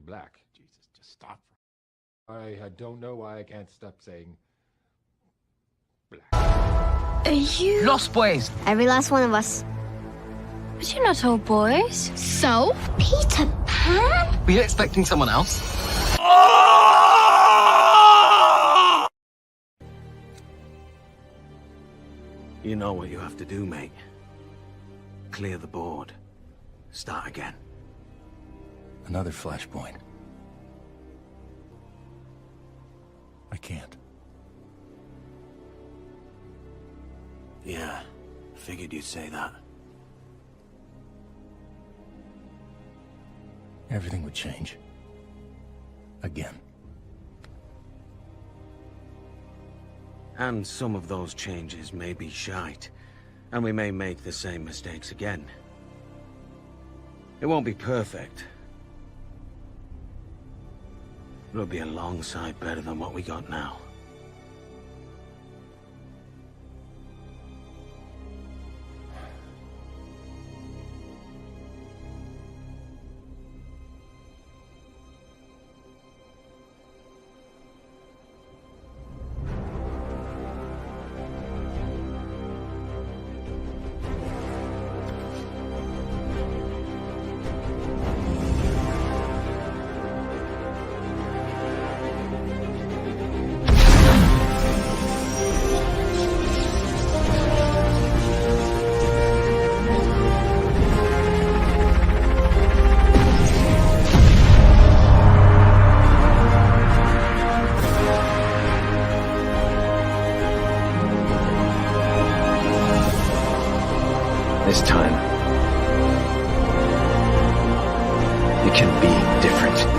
black. Jesus, just stop. I don't know why I can't stop saying black. Are you... Los Boys. Every last one of us. But you're not all boys. So? Peter Pan? Were you expecting someone else? You know what you have to do, mate. Clear the board. Start again. Another Flashpoint. I can't. Yeah, figured you'd say that. Everything would change. Again. And some of those changes may be shite, and we may make the same mistakes again. It won't be perfect. It'll be a long sight better than what we got now. This time, it can be different.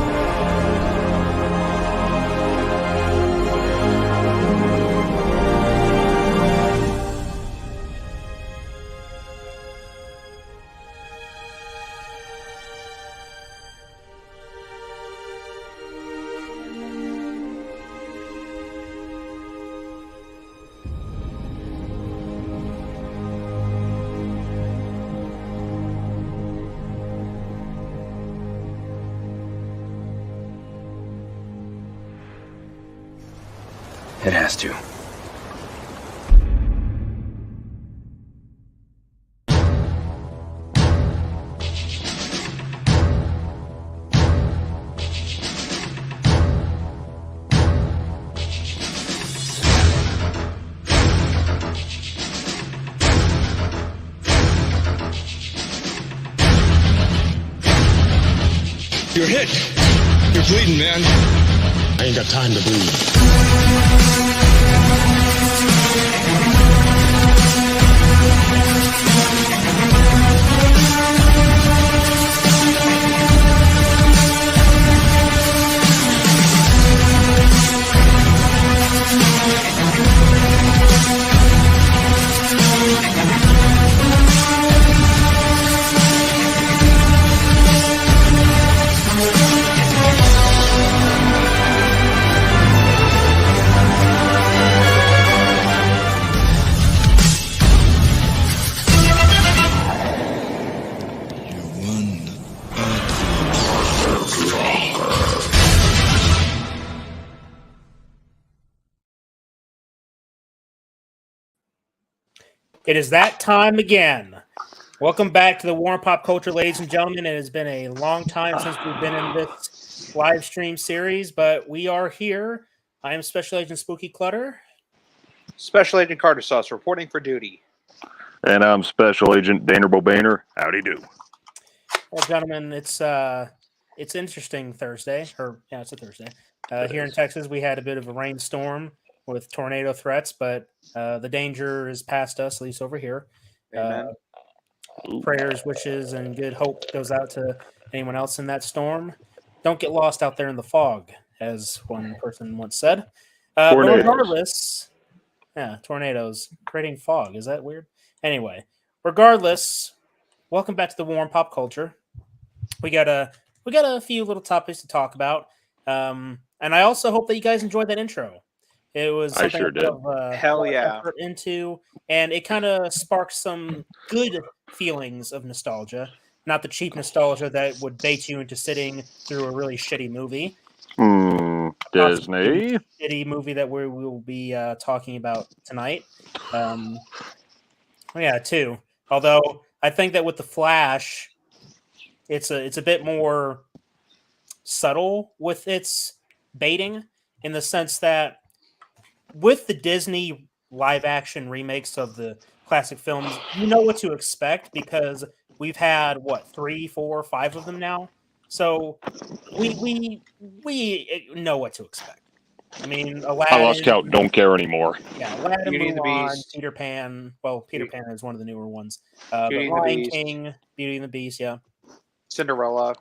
It has to. You're hit. You're bleeding, man. I ain't got time to bleed. It is that time again. Welcome back to the War and Pop Culture, ladies and gentlemen. It has been a long time since we've been in this live stream series, but we are here. I am Special Agent Spooky Clutter. Special Agent Carter Sauce reporting for duty. And I'm Special Agent Daner Bobaner. Howdy do. Well, gentlemen, it's interesting Thursday. It's a Thursday. Here in Texas, we had a bit of a rainstorm with tornado threats, but the danger is past us, at least over here. Prayers, wishes, and good hope goes out to anyone else in that storm. Don't get lost out there in the fog, as one person once said. But regardless, tornadoes creating fog. Is that weird? Anyway, regardless, welcome back to the War and Pop Culture. We got a few little topics to talk about, and I also hope that you guys enjoyed that intro. It was something I sure did. Hell yeah. Into, and it kind of sparked some good feelings of nostalgia. not the cheap nostalgia that would bait you into sitting through a really shitty movie. Disney. Shitty movie that we will be talking about tonight. Yeah, too. Although I think that with the Flash, it's a bit more subtle with its baiting, in the sense that with the Disney live action remakes of the classic films, you know what to expect because we've had 3, 4, 5 of them now. So we know what to expect. I mean, Aladdin. I lost count. Don't care anymore. Yeah, Aladdin, Beauty and the Mulan, Beast. Peter Pan. Well, Peter Pan is one of the newer ones. Beauty But and the Lion Beast. King, Beauty and the Beast. Yeah. Cinderella.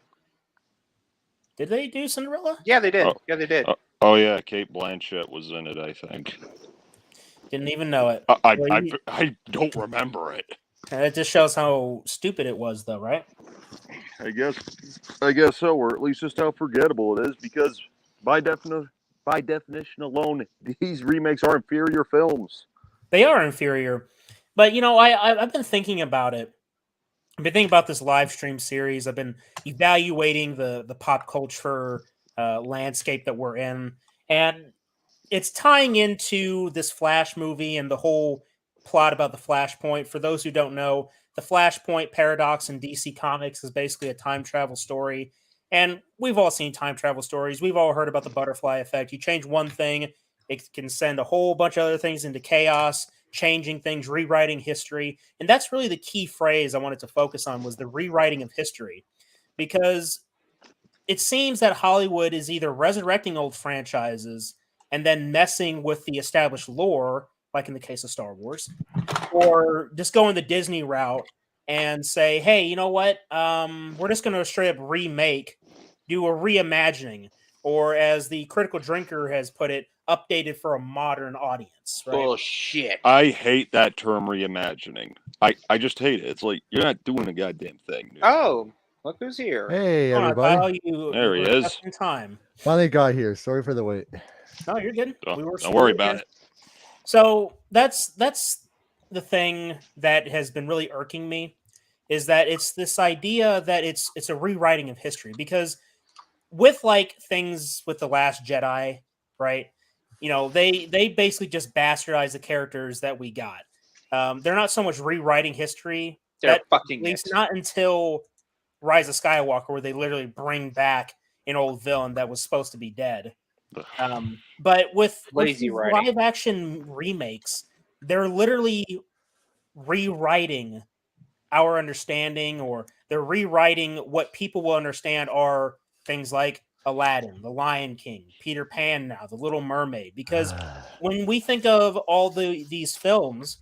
Did they do Cinderella? Yeah, they did. Oh. Yeah, they did. Oh yeah, Kate Blanchett was in it. I think. Didn't even know it. I don't remember it. It just shows how stupid it was, though, right? I guess so, or at least just how forgettable it is, because by definition alone, these remakes are inferior films. They are inferior, but I've been thinking about it. I've been thinking about this live stream series. I've been evaluating the pop culture landscape that we're in, and it's tying into this Flash movie and the whole plot about the Flashpoint. For those who don't know, the Flashpoint paradox in DC Comics is basically a time travel story. And we've all seen time travel stories. We've all heard about the butterfly effect. You change one thing, it can send a whole bunch of other things into chaos, changing things, rewriting history. And that's really the key phrase I wanted to focus on, was the rewriting of history. Because it seems that Hollywood is either resurrecting old franchises and then messing with the established lore, like in the case of Star Wars, or just going the Disney route and say, hey, you know what? We're just going to straight up do a reimagining, or as the Critical Drinker has put it, updated for a modern audience. Right? Bullshit. I hate that term, reimagining. I just hate it. It's like, you're not doing a goddamn thing, dude. Oh, look who's here. Hey, Come on, everybody. Kyle, you There he were is. just in time. Finally got here. Sorry for the wait. No, you're good. Don't worry about it. So that's the thing that has been really irking me, is that it's this idea that it's a rewriting of history. Because with like things with The Last Jedi, right? They basically just bastardize the characters that we got. They're not so much rewriting history. They're fucking at least not until Rise of Skywalker, where they literally bring back an old villain that was supposed to be dead. But with Lazy writing. live action remakes, they're literally rewriting our understanding, or they're rewriting what people will understand are things like Aladdin, The Lion King, Peter Pan now, The Little Mermaid. Because when we think of all these films,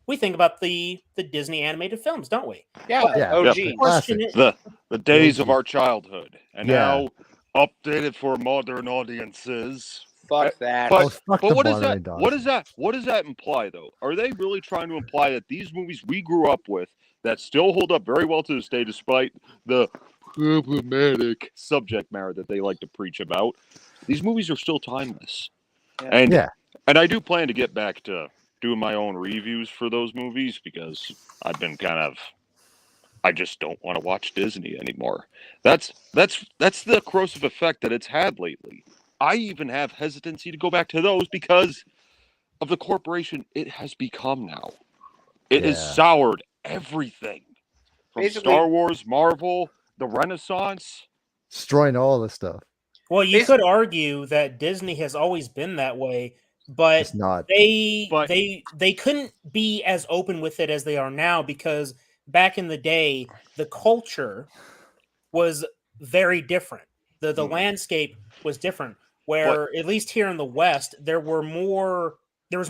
we think about the Disney animated films, don't we? Yeah. OG. Classic. The days of our childhood, and Yeah. now updated for modern audiences. Fuck that. Oh, fuck But the what is Bonner that? and Dawson. What does that imply, though? Are they really trying to imply that these movies we grew up with, that still hold up very well to this day, despite the problematic subject matter that they like to preach about, these movies are still timeless? Yeah. And I do plan to get back to doing my own reviews for those movies, because I've been I just don't want to watch Disney anymore. That's the corrosive effect that it's had lately. I even have hesitancy to go back to those because of the corporation it has become now. It has soured everything. From Basically- Star Wars, Marvel, the Renaissance. Destroying all this stuff. Well, you could argue that Disney has always been that way, but It's not. they couldn't be as open with it as they are now, because back in the day, the culture was very different. The landscape was different. Where at least here in the West, there was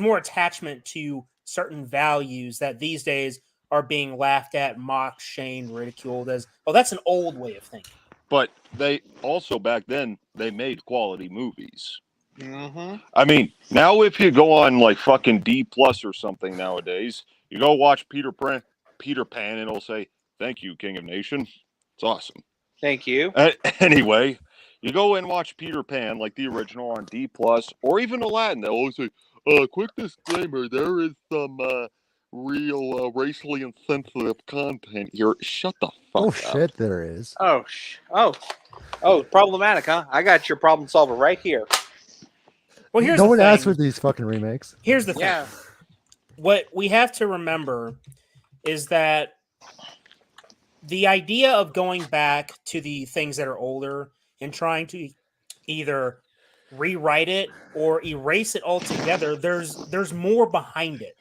more attachment to certain values that these days are being laughed at, mocked, shamed, ridiculed as, oh, that's an old way of thinking. But they also, back then, they made quality movies. Mm-hmm. I mean, now if you go on like fucking D+ or something nowadays, you go watch Peter Pan, and it'll say, "Thank you, King of Nation." It's awesome. Thank you. Anyway, you go and watch Peter Pan, like the original, on D+, or even Aladdin. They'll always say, quick disclaimer, there is some real racially insensitive content here. Shut the Oh fucked up. shit, there is. Oh, problematic, huh? I got your problem solver right here. Well, here's no the one thing. asked for these fucking remakes. Here's the thing. Yeah. What we have to remember is that the idea of going back to the things that are older and trying to either rewrite it or erase it altogether, there's more behind it.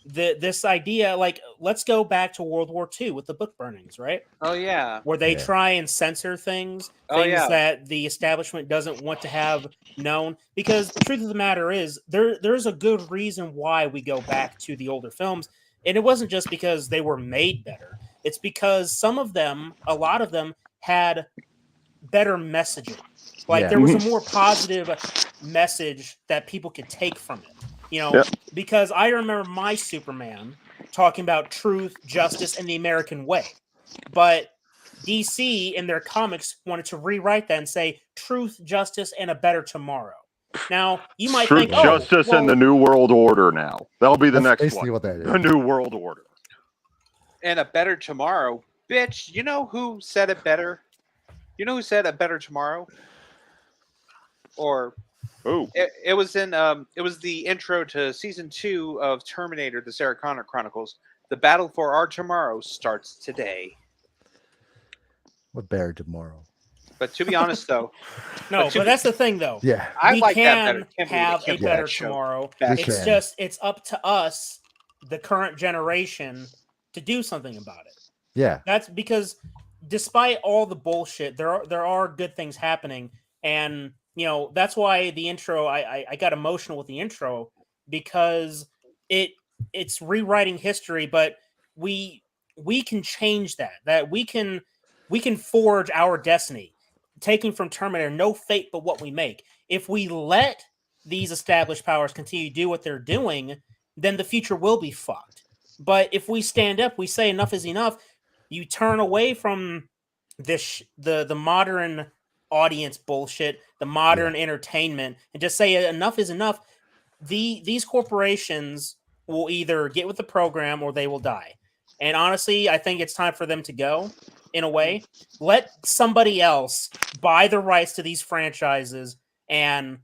This idea, like, let's go back to World War II with the book burnings, right? Oh yeah. Where they Yeah. try and censor things Oh, yeah. that the establishment doesn't want to have known. Because the truth of the matter is, there's a good reason why we go back to the older films, and it wasn't just because they were made better. It's because some of them, a lot of them, had better messaging. Like, Yeah. there was a more positive message that people could take from it. You know, Yep. because I remember my Superman talking about truth, justice, and the American way. But DC in their comics wanted to rewrite that and say truth, justice, and a better tomorrow. Now, you might Truth, think, justice, and the New World Order now. That'll be the That's next basically one. what that is. The New World Order. And a better tomorrow. Bitch, you know who said it better? You know who said a better tomorrow? Or Oh, it was in it was the intro to season 2 of Terminator: The Sarah Connor Chronicles. The battle for our tomorrow starts today. What bear tomorrow? But to be honest, though, no, but that's the thing, though. Yeah. I We like that can better. Can't believe I have a can't believe better that show. tomorrow. That We It's can. just, it's up to us, the current generation, to do something about it. Yeah. That's because despite all the bullshit, there are good things happening, and you know that's why the intro. I got emotional with the intro because it's rewriting history, but we can change that. That we can forge our destiny, taking from Terminator. No fate but what we make. If we let these established powers continue to do what they're doing, then the future will be fucked. But if we stand up, we say enough is enough. You turn away from this the modern audience bullshit, the modern entertainment, and just say enough is enough. These corporations will either get with the program or they will die. And honestly, I think it's time for them to go. In a way, let somebody else buy the rights to these franchises and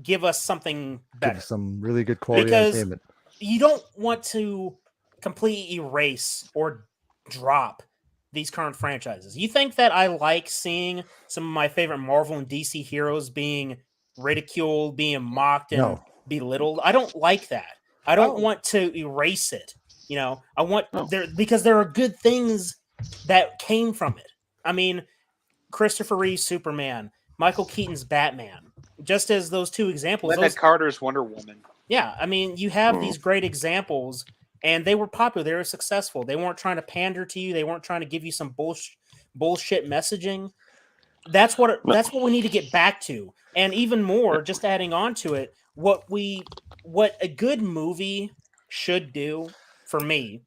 give us something better. Give some really good quality Because entertainment. you don't want to completely erase or drop these current franchises. You think that I like seeing some of my favorite Marvel and DC heroes being ridiculed, being mocked, and No. belittled? I don't like that. I don't want to erase it. You know, I want because there are good things that came from it. I mean, Christopher Reeve's Superman, Michael Keaton's Batman, just as those two examples. Linda Carter's Wonder Woman. Yeah, I mean, you have these great examples, and they were popular. They were successful. They weren't trying to pander to you. They weren't trying to give you some bullshit messaging. That's what we need to get back to. And even more, just adding on to it, what a good movie should do for me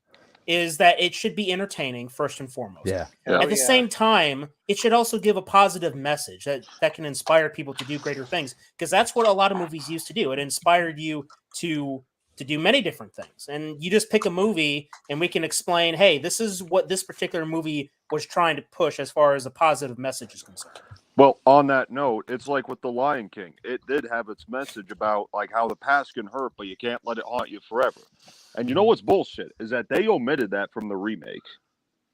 is that it should be entertaining first and foremost. Yeah. At the same time, it should also give a positive message that can inspire people to do greater things, because that's what a lot of movies used to do. It inspired you to do many different things. And you just pick a movie and we can explain, hey, this is what this particular movie was trying to push as far as a positive message is concerned. well, on that note, it's like with The Lion King. It did have its message about like how the past can hurt, but you can't let it haunt you forever. And you know what's bullshit is that they omitted that from the remake.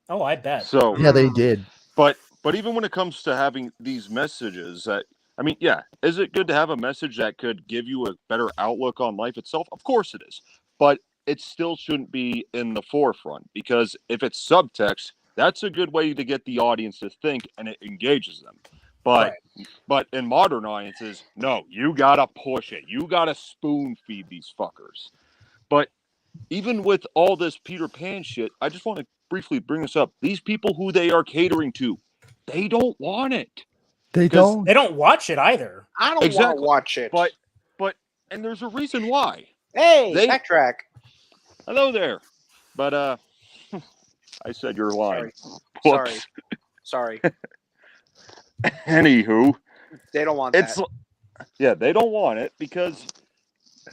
Oh, I bet. So Yeah, they did. But even when it comes to having these messages that, I mean, yeah, is it good to have a message that could give you a better outlook on life itself? Of course it is. But it still shouldn't be in the forefront, because if it's subtext, that's a good way to get the audience to think and it engages them. But in modern audiences, no, you gotta push it. You gotta spoon feed these fuckers. But even with all this Peter Pan shit, I just want to briefly bring this up. These people who they are catering to, they don't want it. They don't. They don't watch it either. I don't want to watch it. But and there's a reason why. Hey, backtrack. Hello there. But I said you're lying. Sorry. Anywho, They don't want that. Yeah, they don't want it because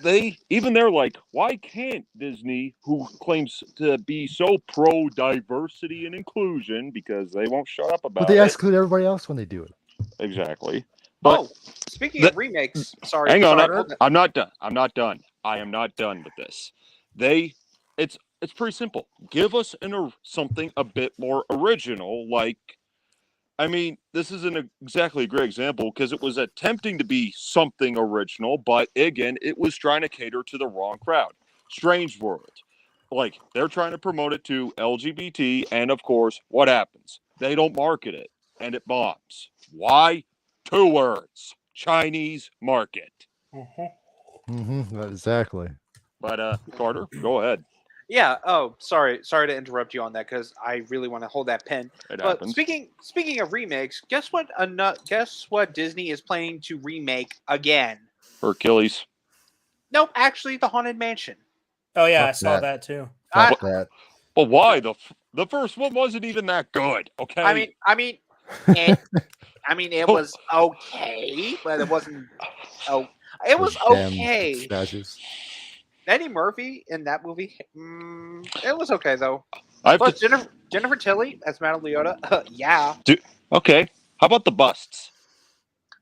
they're like, why can't Disney, who claims to be so pro diversity and inclusion, because they won't shut up about But they it. exclude everybody else when they do it. Exactly. But speaking of remakes, sorry. Hang on, sorry, I'm not done. I'm not done. I am not done with this. It's pretty simple. Give us something a bit more original. Like, I mean, this isn't exactly a great example because it was attempting to be something original, but again, it was trying to cater to the wrong crowd. Strange World. Like, they're trying to promote it to LGBT, and of course, what happens? They don't market it, and it bombs. Why? 2 words. Chinese market. Exactly. But, Carter, go ahead. Yeah. Oh, sorry to interrupt you on that because I really want to hold that pen. It but happens. speaking of remakes, guess what Disney is planning to remake again? Hercules. Nope, actually, the Haunted Mansion. Oh yeah, I saw that too. Fuck that. But why? The first one wasn't even that good. Okay. I mean, it was okay, but it wasn't. Oh, it was okay. Eddie Murphy in that movie, it was okay though. But Jennifer Tilly as Madame Leota, yeah. Okay. How about the busts?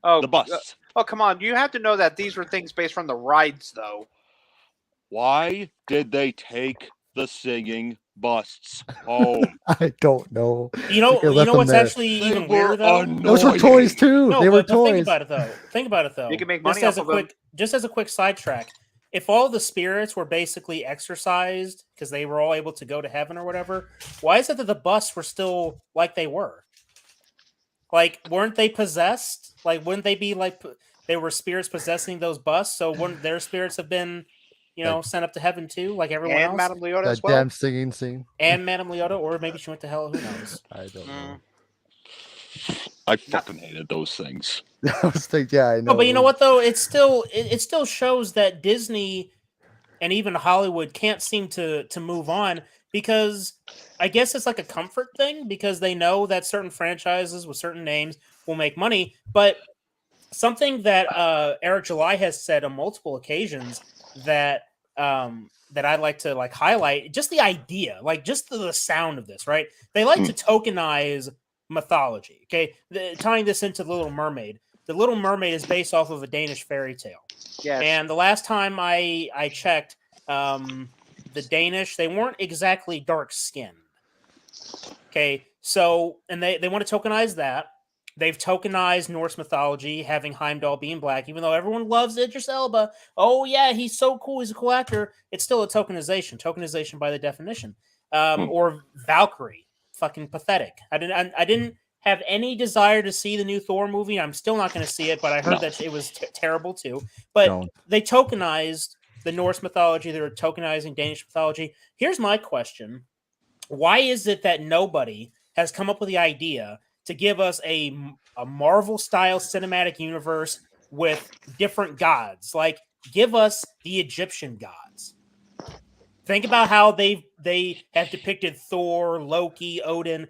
Oh, the busts. Come on! You have to know that these were things based from the rides, though. Why did they take the singing busts home? I don't know. You know what's actually even weirder though? Those were toys too. No, they were but toys. Think about it though. You can make money off of them. Just as a quick sidetrack, if all the spirits were basically exorcised because they were all able to go to heaven or whatever, why is it that the busts were still like they were? Like, weren't they possessed? Like, wouldn't they be like they were spirits possessing those busts? So wouldn't their spirits have been, sent up to heaven too, like everyone else? And Madame Leota as That well. damn singing scene. And Madame Leota, or maybe she went to hell. Who knows? I don't know. I fucking hated those things. I was thinking, yeah, I know. No, but you know what though? It still shows that Disney and even Hollywood can't seem to move on because I guess it's like a comfort thing because they know that certain franchises with certain names will make money. But something that Eric July has said on multiple occasions that I'd like to highlight, just the idea, just the sound of this, right? They like to tokenize mythology. Okay, tying this into The Little Mermaid. The Little Mermaid is based off of a Danish fairy tale. Yes. And the last time I checked, the Danish, they weren't exactly dark skinned. Okay, so and they want to tokenize that. They've tokenized Norse mythology, having Heimdall being black, even though everyone loves Idris Elba. Oh yeah, he's so cool. He's a cool actor. It's still a tokenization. Tokenization by the definition. Or Valkyrie. Fucking pathetic. I didn't have any desire to see the new Thor movie. I'm still not going to see it, but I heard that it was terrible too. But they tokenized the Norse mythology. They're tokenizing Danish mythology. Here's my question. Why is it that nobody has come up with the idea to give us a Marvel-style cinematic universe with different gods? Like, give us the Egyptian gods. Think about how they have depicted Thor, Loki, Odin,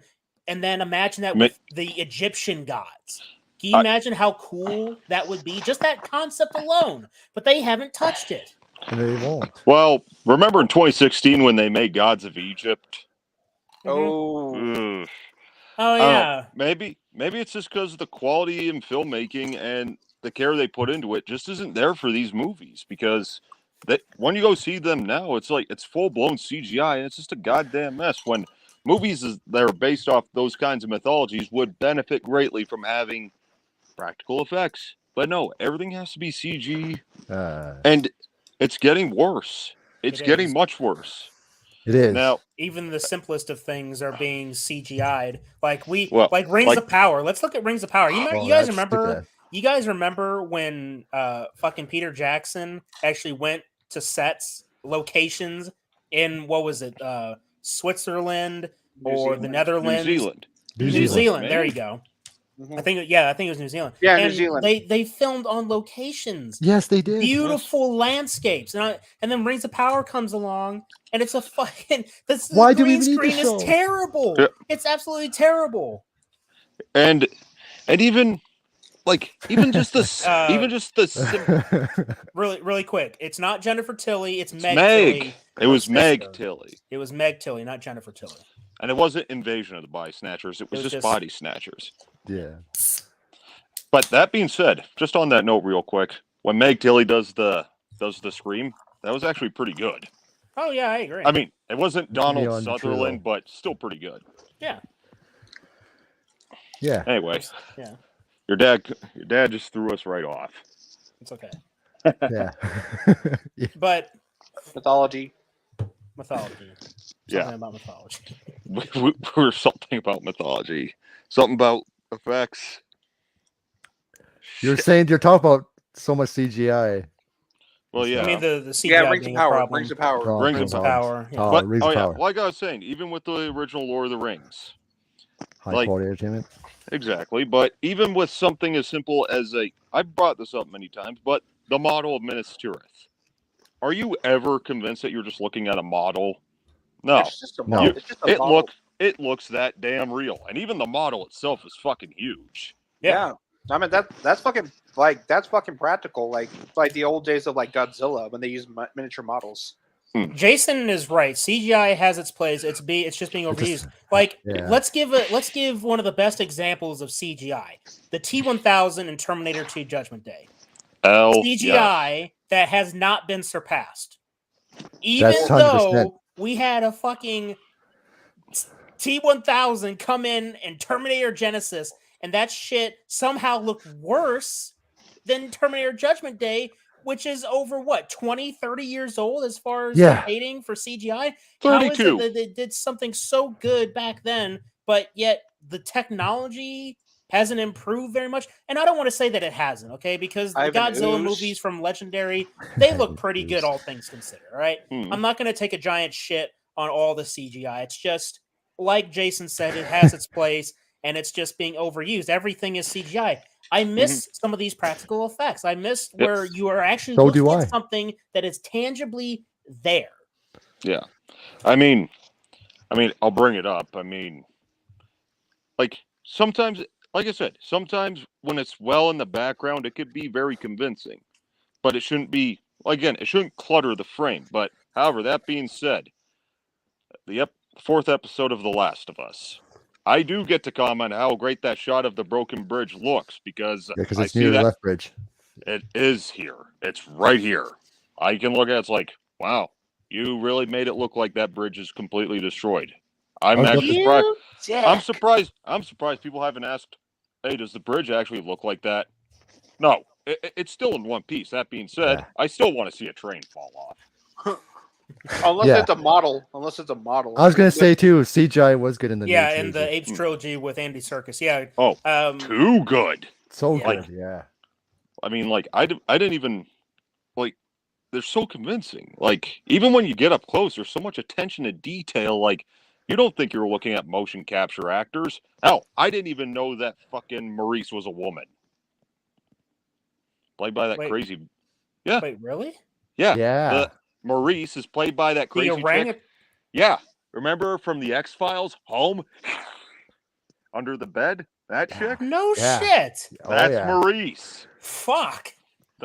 and then imagine that with the Egyptian gods. Can you imagine how cool that would be? Just that concept alone. But they haven't touched it. And they won't. Well, remember in 2016 when they made Gods of Egypt? Oh. Oh yeah. Maybe it's just because of the quality in filmmaking and the care they put into it just isn't there for these movies because when you go see them now, it's like it's full-blown CGI and it's just a goddamn mess. When movies that are based off those kinds of mythologies would benefit greatly from having practical effects. But no, everything has to be CG. And it's getting worse. It's getting much worse. It is. Now, even the simplest of things are being CGI'd. Like Rings of Power. Let's look at Rings of Power. You guys remember? You guys remember when fucking Peter Jackson actually went to sets, locations in what was it? Switzerland or the Netherlands? New Zealand. There you go. I think it was New Zealand. Yeah, and New Zealand. They filmed on locations. Yes, they did. Beautiful landscapes, and then Rings of Power comes along, and it's a fucking. Why the do we green need screen this is show? terrible. Yeah. It's absolutely terrible. And even like even just the really quick. It's not Jennifer Tilly. It's Meg. Tilly. It was Meg sister. Tilly. It was Meg Tilly, not Jennifer Tilly. And it wasn't Invasion of the Body Snatchers. It was just Body Snatchers. Yeah. But that being said, just on that note, real quick, when Meg Tilly does the scream, that was actually pretty good. Oh yeah, I agree. I mean, it wasn't Donald Sutherland, but still pretty good. Yeah. Yeah. Anyway. Yeah. Your dad just threw us right off. It's okay. Yeah. But mythology. Something about mythology. We were something about mythology. Something about effects. You're saying you're talking about so much CGI. Well, yeah. I mean the CGI rings of power. Rings of power. Rings of power. Yeah. But, Rings of power. Like I was saying, even with the original Lord of the Rings, high quality entertainment. Exactly, but even with something as simple as I've brought this up many times, but the model of Minas Tirith. Are you ever convinced that you're just looking at a model? No. It's just a model. It's just a model. It looks that damn real, and even the model itself is fucking huge. Yeah. I mean that's fucking practical, like the old days of like Godzilla when they used miniature models. Jason is right. CGI has its place. It's just being overused. Let's give one of the best examples of CGI: the T-1000 in Terminator 2: Judgment Day. CGI that has not been surpassed, even though we had a fucking T-1000 come in Terminator Genesis, and that shit somehow looked worse than Terminator Judgment Day, which is over, 20, 30 years old as far as hating for CGI? 32. How is it that they did something so good back then, but yet the technology hasn't improved very much? And I don't want to say that it hasn't, okay? Because the Godzilla movies from Legendary, they look pretty good, all things considered, all right? I'm not going to take a giant shit on all the CGI. It's just, like Jason said, it has its place, and it's just being overused. Everything is CGI. I miss some of these practical effects. I miss where you are actually looking at something that is tangibly there. Yeah. I mean, I'll bring it up. I mean, like sometimes, like I said, sometimes when it's well in the background, it could be very convincing, but it shouldn't be, again, it shouldn't clutter the frame. But however, that being said, the fourth episode of The Last of Us, I do get to comment how great that shot of the broken bridge looks because it's near the left bridge. It is here. It's right here. I can look at it, it's like, wow, you really made it look like that bridge is completely destroyed. I'm actually surprised. I'm surprised people haven't asked, hey, does the bridge actually look like that? No, it's still in one piece. That being said, I still want to see a train fall off. Unless it's a model. I was gonna say too, CGI was good in the in the Apes trilogy with Andy Serkis. Yeah. Too good. So good. Yeah. I mean, like I didn't even like. They're so convincing. Like even when you get up close, there's so much attention to detail. Like you don't think you're looking at motion capture actors. Hell, I didn't even know that fucking Maurice was a woman. Played by that crazy. Yeah. Wait, really? Yeah. Yeah. Maurice is played by that crazy chick. Yeah. Remember from the X-Files, Home? Under the bed? That chick? No shit. That's Maurice. Fuck.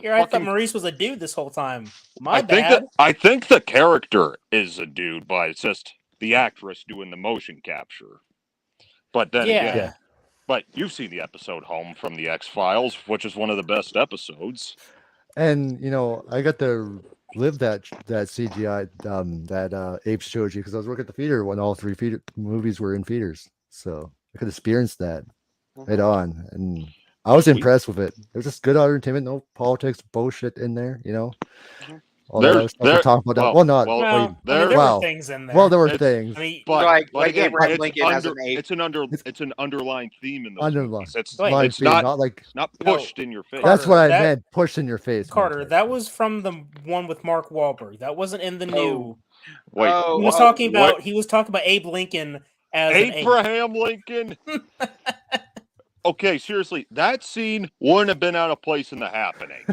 I thought Maurice was a dude this whole time. My bad. I think the character is a dude, but it's just the actress doing the motion capture. But then again, but you've seen the episode Home from the X-Files, which is one of the best episodes. And I got to live that CGI that Apes trilogy because I was working at the theater when all three movies were in theaters, so I could experience that head on, and I was impressed with it. It was just good entertainment, no politics bullshit in there, All that stuff we're talking about. There were things in there. Well, there were things. I mean, like Abraham Lincoln as an ape. It's an underlying theme in those movies. It's not pushed in your face. That's what I meant. Pushed in your face. Carter, that was from the one with Mark Wahlberg. That wasn't in the new. Wait, he was talking about Abe Lincoln as Abraham Lincoln. Okay, seriously, that scene wouldn't have been out of place in The Happening.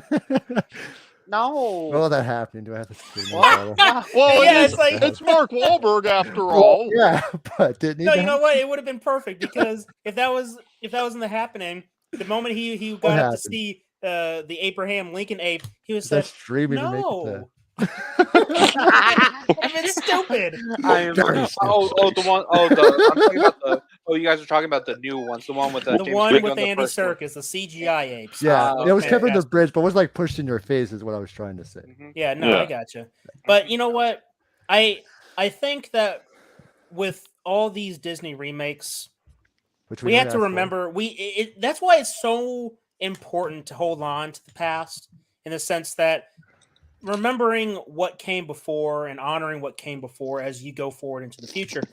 No. Well, that happened. Do I have to scream? It's Mark Wahlberg after all. Yeah, but didn't he? No, you know what? It would have been perfect because if that was in The Happening, The moment he got up to see the Abraham Lincoln ape, he was That said, stream even make it "No." I've been stupid. I am. Oh, the one. Oh, I'm talking about the. Oh, you guys are talking about the new ones. The one with the James one Franco with on the Andy first one. Serkis, the CGI apes. Yeah, it was Okay, covering the yes. bridge, but it was like pushed in your face, is what I was trying to say. Yeah, no, I gotcha. But you know what? I think that with all these Disney remakes, Which we have to remember that's why it's so important to hold on to the past, in the sense that remembering what came before and honoring what came before as you go forward into the future.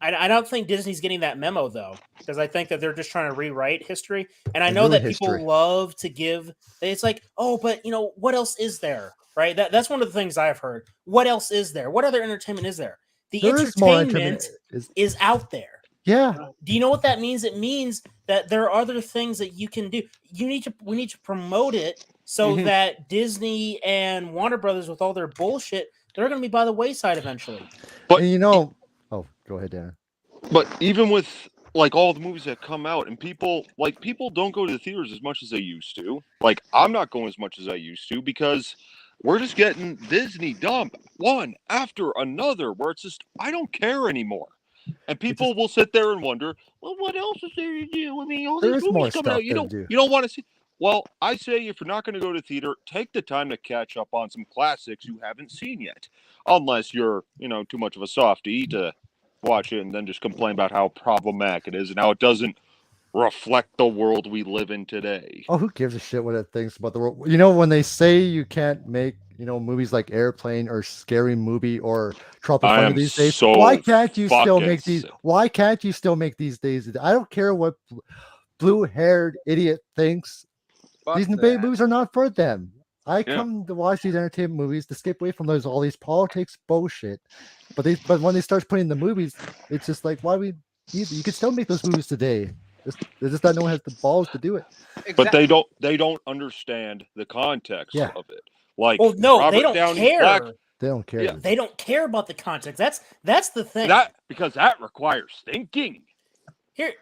I don't think Disney's getting that memo, though, because I think that they're just trying to rewrite history. And I know that people love to give. It's like, oh, but you know what else is there, right? That's one of the things I've heard. What else is there? What other entertainment is there? The entertainment is out there. Yeah. Do you know what that means? It means that there are other things that you can do. We need to promote it so that Disney and Warner Brothers, with all their bullshit, they're going to be by the wayside eventually. But and you know, go ahead, Dan. But even with like all the movies that come out, and people don't go to the theaters as much as they used to. Like, I'm not going as much as I used to because we're just getting Disney dump one after another, where it's just I don't care anymore. And people will sit there and wonder, well, what else is there to do? I mean, all these movies coming out, you don't want to see. Well, I say if you're not going to go to theater, take the time to catch up on some classics you haven't seen yet. Unless you're, too much of a softie to watch it and then just complain about how problematic it is and how it doesn't reflect the world we live in today. Oh, who gives a shit what it thinks about the world? You know, when they say you can't make, movies like Airplane or Scary Movie or Tropic Thunder these days, why can't you still make these? Why can't you still make these days? I don't care what blue-haired idiot thinks. These movies are not for them. I come to watch these entertainment movies to skip away from all these politics bullshit. But when they start putting the movies, it's just like, why you can still make those movies today. It's just that no one has the balls to do it. Exactly. But they don't understand the context of it. Like, well, no, Robert they don't Downey care. They don't care. Yeah. They don't care about the context. That's the thing. Because that requires thinking.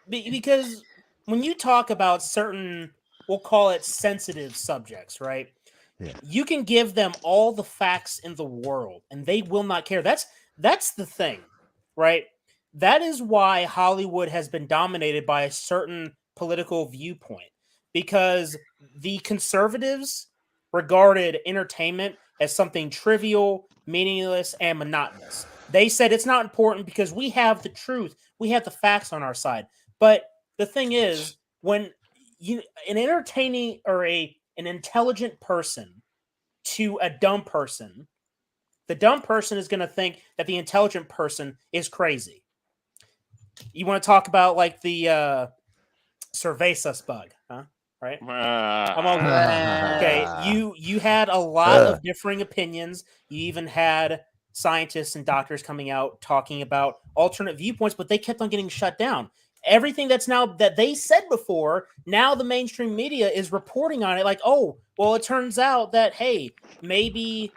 Because when you talk about certain, we'll call it sensitive subjects, right? Yeah. You can give them all the facts in the world, and they will not care. That's the thing, right? That is why Hollywood has been dominated by a certain political viewpoint, because the conservatives regarded entertainment as something trivial, meaningless, and monotonous. They said it's not important because we have the truth, we have the facts on our side. But the thing is, when an entertaining or an intelligent person to a dumb person, the dumb person is going to think that the intelligent person is crazy. You want to talk about like the Cervezas bug, huh? Right? Okay, you had a lot of differing opinions. You even had scientists and doctors coming out talking about alternate viewpoints, but they kept on getting shut down. Everything that they said before, now the mainstream media is reporting on it like, oh, well, it turns out that, hey, maybe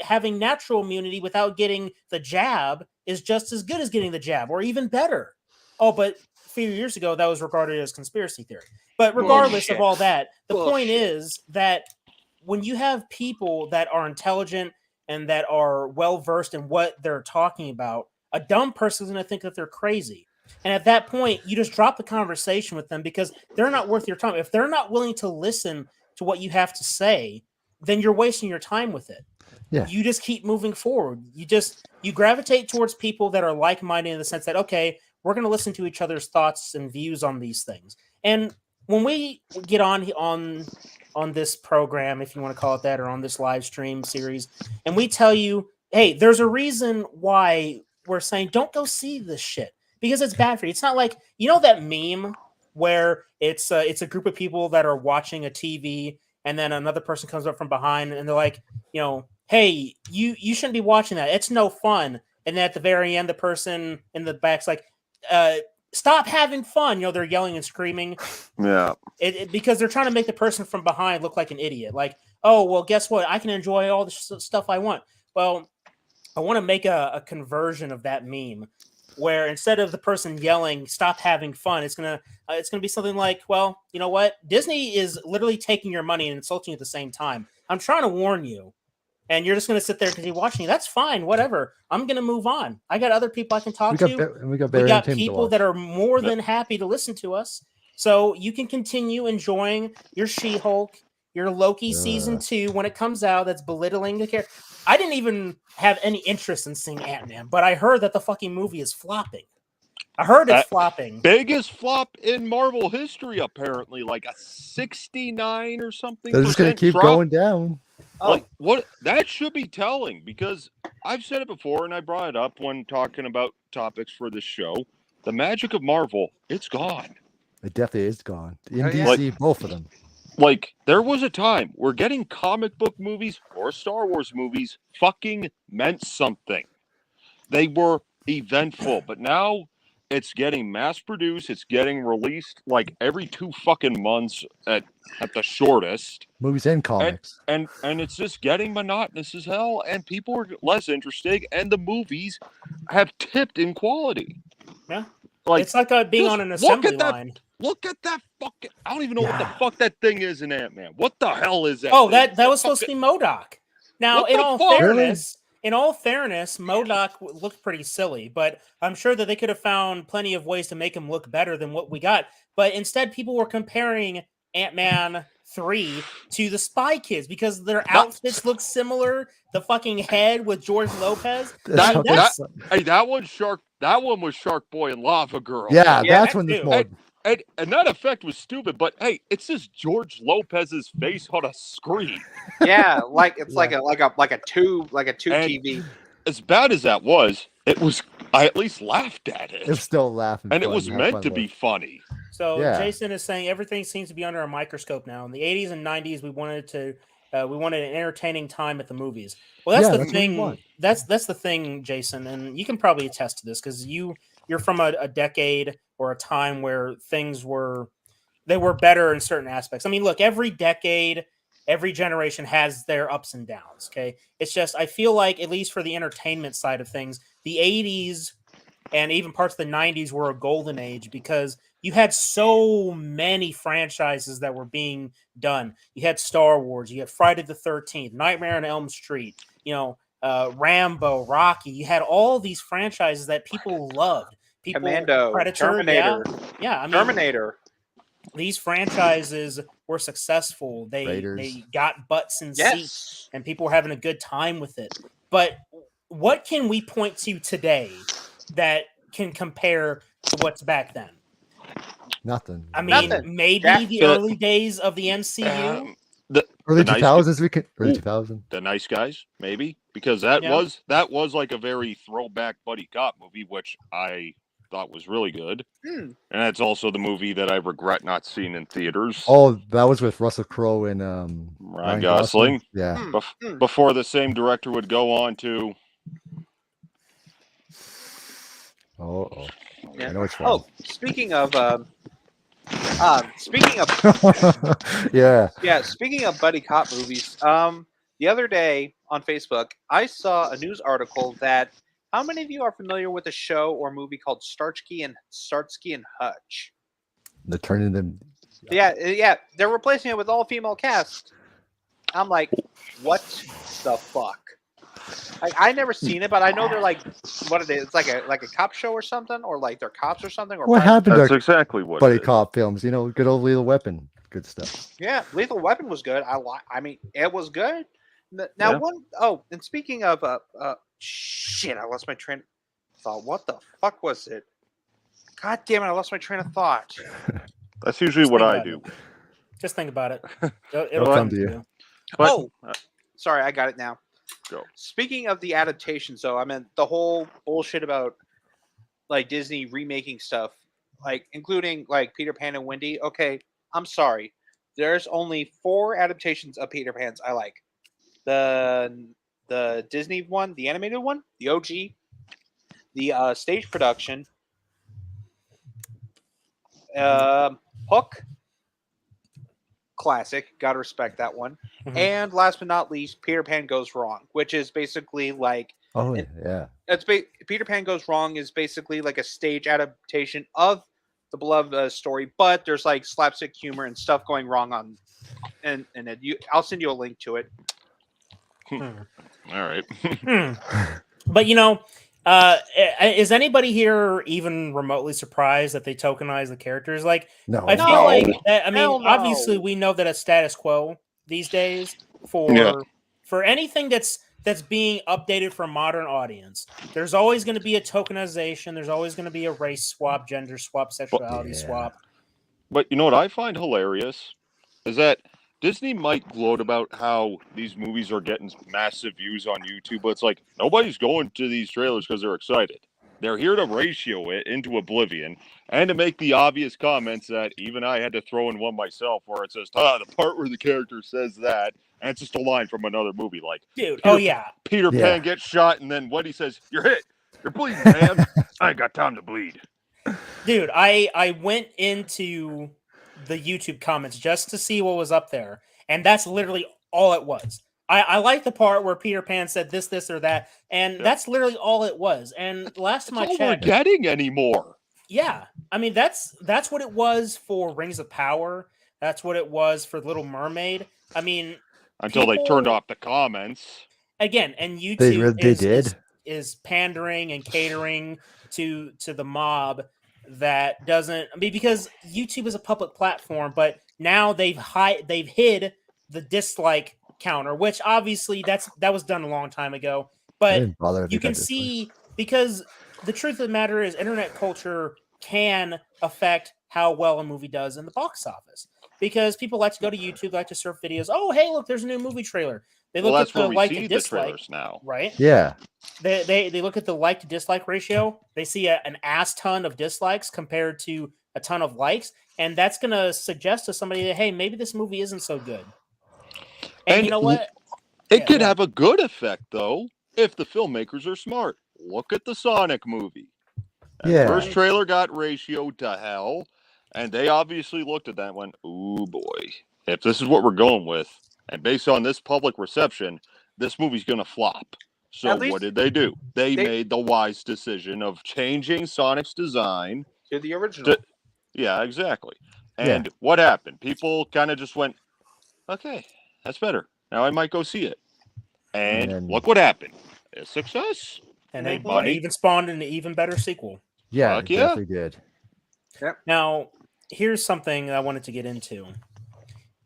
having natural immunity without getting the jab is just as good as getting the jab, or even better. Oh, but a few years ago, that was regarded as conspiracy theory. But regardless of all that, the point is that when you have people that are intelligent and that are well-versed in what they're talking about, a dumb person is going to think that they're crazy. And at that point, you just drop the conversation with them because they're not worth your time. If they're not willing to listen to what you have to say, then you're wasting your time with it. Yeah. You just keep moving forward. You gravitate towards people that are like-minded in the sense that, okay, we're going to listen to each other's thoughts and views on these things. And when we get on this program, if you want to call it that, or on this live stream series, and we tell you, hey, there's a reason why we're saying don't go see this shit because it's bad for you. It's not like, that meme where it's a group of people that are watching a TV and then another person comes up from behind and they're like, hey, you shouldn't be watching that. It's no fun. And then at the very end, the person in the back's like, stop having fun. They're yelling and screaming. Yeah. Because they're trying to make the person from behind look like an idiot. Like, oh, well, guess what? I can enjoy all the stuff I want. Well, I want to make a conversion of that meme where instead of the person yelling "Stop having fun," it's gonna be something like, "Well, you know what? Disney is literally taking your money and insulting you at the same time. I'm trying to warn you, and you're just gonna sit there because you're watching. That's fine, whatever. I'm gonna move on. I got other people I can talk to. We got people that are more than happy to listen to us. So you can continue enjoying your She-Hulk, your Loki season 2 when it comes out. That's belittling the character. I didn't even have any interest in seeing Ant-Man, but I heard that the fucking movie is flopping. I heard it's flopping. Biggest flop in Marvel history, apparently, like a 69 or something. They're just gonna keep going down. Like what? That should be telling, because I've said it before, and I brought it up when talking about topics for this show. The magic of Marvel, it's gone. It definitely is gone. In DC, both of them. Like, there was a time where getting comic book movies or Star Wars movies fucking meant something. They were eventful, but now it's getting mass produced. It's getting released like every 2 fucking months at the shortest. Movies and comics. And it's just getting monotonous as hell, and people are less interested, and the movies have tipped in quality. Yeah. Like, it's like being on an assembly line. Look at that fucking... I don't even know what the fuck that thing is in Ant-Man. What the hell is that? Oh, thing? that was supposed to be MODOK. Now, in all fairness, MODOK looked pretty silly, but I'm sure that they could have found plenty of ways to make him look better than what we got. But instead, people were comparing Ant-Man 3 to the Spy Kids because their outfits look similar. The fucking head with George Lopez. That one was Shark Boy and Lava Girl. Yeah, that's when this more. And that effect was stupid, but hey, it's just George Lopez's face on a screen. Yeah, like it's like a tube TV. As bad as that was, I at least laughed at it. It's still laughing, and it was meant to be funny. So Jason is saying everything seems to be under a microscope now. In the 80s and 90s, we wanted an entertaining time at the movies. Well, that's the thing. That's the thing, Jason, and you can probably attest to this because you're from a decade or a time where things were better in certain aspects. I mean, look, every decade, every generation has their ups and downs. Okay, it's just I feel like at least for the entertainment side of things, the 80s and even parts of the 90s were a golden age because you had so many franchises that were being done. You had Star Wars, you had Friday the 13th, Nightmare on Elm Street, Rambo, Rocky. You had all these franchises that people loved. Commando, Predator, Terminator. Yeah, I mean, Terminator. These franchises were successful. They got butts in seats, and people were having a good time with it. But what can we point to today that can compare to what's back then? Nothing. I mean, maybe the early days of the MCU. Early 2000s, early 2000s. The Nice Guys, maybe, because that was like a very throwback buddy cop movie, which I thought was really good. And that's also the movie that I regret not seeing in theaters. Oh, that was with Russell Crowe and Ryan Gosling. Yeah. Before the same director would go on to. I know it's wrong. Speaking of speaking of buddy cop movies, the other day on Facebook, I saw a news article that how many of you are familiar with a show or movie called Starsky and Hutch? They're turning them. Yeah, they're replacing it with all female cast. I'm like, what the fuck? I never seen it, but I know they're like, what are they? It's like a cop show or something, or like they're cops or something. Or what happened? That's exactly what buddy cop films. Good old Lethal Weapon, good stuff. Yeah, Lethal Weapon was good. I mean, it was good. Now and speaking of shit, I lost my train of thought. What the fuck was it? God damn it, I lost my train of thought. That's usually what I do. Just think about it. It'll come to you. Sorry, I got it now. Go. Speaking of the adaptations, though, I mean the whole bullshit about like Disney remaking stuff, like including like Peter Pan and Wendy. Okay, I'm sorry. There's only 4 adaptations of Peter Pan's I like. The Disney one, the animated one, the OG, the stage production, Hook, classic, gotta respect that one. And last but not least, Peter Pan Goes Wrong, which is basically like Oh And yeah. That's Peter Pan Goes Wrong is basically like a stage adaptation of the beloved story, but there's like slapstick humor and stuff going wrong on, and it. I'll send you a link to it. All right. But is anybody here even remotely surprised that they tokenize the characters? Like, No. I feel No. like that, I mean, Hell no. obviously we know that it's status quo these days for anything that's being updated for a modern audience. There's always going to be a tokenization. There's always going to be a race swap, gender swap, sexuality swap. But you know what I find hilarious is that Disney might gloat about how these movies are getting massive views on YouTube, but it's like nobody's going to these trailers because they're excited. They're here to ratio it into oblivion and to make the obvious comments that even I had to throw in one myself where it says, the part where the character says that, and it's just a line from another movie. Like, dude, Peter Pan gets shot, and then what he says, you're hit. You're bleeding, man. I ain't got time to bleed. Dude, I went into the YouTube comments just to see what was up there, and that's literally all it was. I like the part where Peter Pan said this, or that, and that's literally all it was. And last time I checked, we're getting anymore. Yeah, I mean that's what it was for Rings of Power. That's what it was for Little Mermaid. I mean, until they turned off the comments again, and YouTube they is pandering and catering to the mob that doesn't. I mean, because YouTube is a public platform, but now they've hid the dislike counter, which obviously that was done a long time ago. But you can see, because the truth of the matter is internet culture can affect how well a movie does in the box office, because people like to go to YouTube, like to surf videos. Oh, hey, look, there's a new movie trailer. They look at the like to dislike now, right? Yeah. They look at the like to dislike ratio. They see an ass ton of dislikes compared to a ton of likes, and that's going to suggest to somebody that, hey, maybe this movie isn't so good. And you know what? It could have a good effect, though, if the filmmakers are smart. Look at the Sonic movie. The first trailer got ratioed to hell, and they obviously looked at that and went, ooh, boy, if this is what we're going with, and based on this public reception, this movie's going to flop. So what did they do? They made the wise decision of changing Sonic's design to the original. Yeah, exactly. And what happened? People kind of just went, okay, that's better. Now I might go see it. And look what happened. A success. And they even spawned an even better sequel. Yeah, definitely did. Yep. Now, here's something I wanted to get into.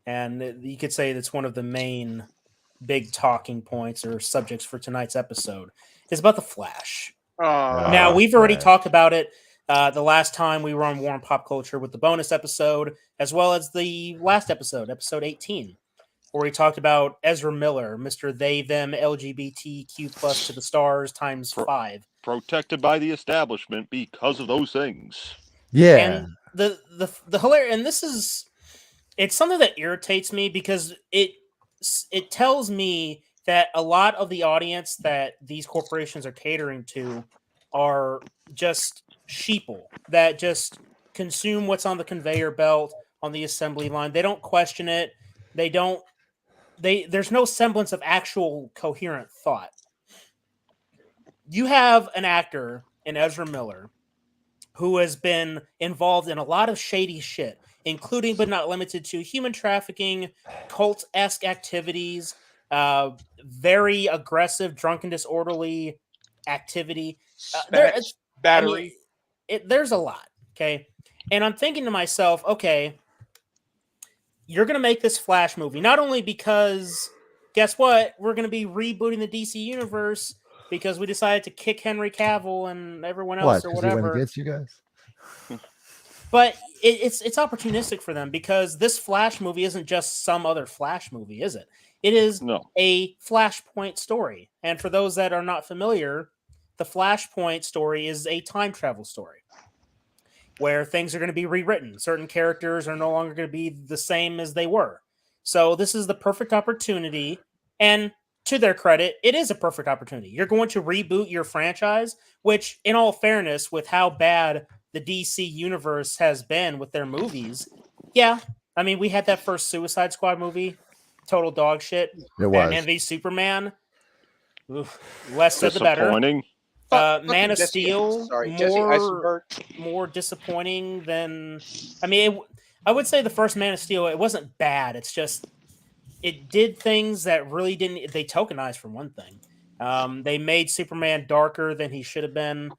And you could say that's one of the main big talking points or subjects for tonight's episode. It's about the Flash. Now, we've already talked about it the last time we were on War and Pop Culture with the bonus episode, as well as the last episode, episode 18, where we talked about Ezra Miller, Mr. They, Them, LGBTQ plus to the stars times 5. Protected by the establishment because of those things. Yeah. And the hilarious, and this is, it's something that irritates me because it tells me that a lot of the audience that these corporations are catering to are just sheeple that just consume what's on the conveyor belt, on the assembly line. They don't question it. There's no semblance of actual coherent thought. You have an actor in Ezra Miller who has been involved in a lot of shady shit, including but not limited to human trafficking, cult-esque activities, very aggressive, drunken, disorderly activity. Battery. There's a lot, okay? And I'm thinking to myself, okay, you're going to make this Flash movie, not only because, guess what, we're going to be rebooting the DC universe because we decided to kick Henry Cavill and everyone else or whatever. He went against you guys? But it's opportunistic for them because this Flash movie isn't just some other Flash movie, is it? It is a Flashpoint story. And for those that are not familiar, the Flashpoint story is a time travel story where things are going to be rewritten. Certain characters are no longer going to be the same as they were. So this is the perfect opportunity. And to their credit, it is a perfect opportunity. You're going to reboot your franchise, which in all fairness, with how bad the DC universe has been with their movies. Yeah. I mean, we had that first Suicide Squad movie, total dog shit. It was. Batman v Superman. Less said the better. Disappointing. Man of Steel, Jesse Eisenberg. more disappointing than. I mean, I would say the first Man of Steel. It wasn't bad. It's just it did things that really didn't. They tokenized for one thing. They made Superman darker than he should have been.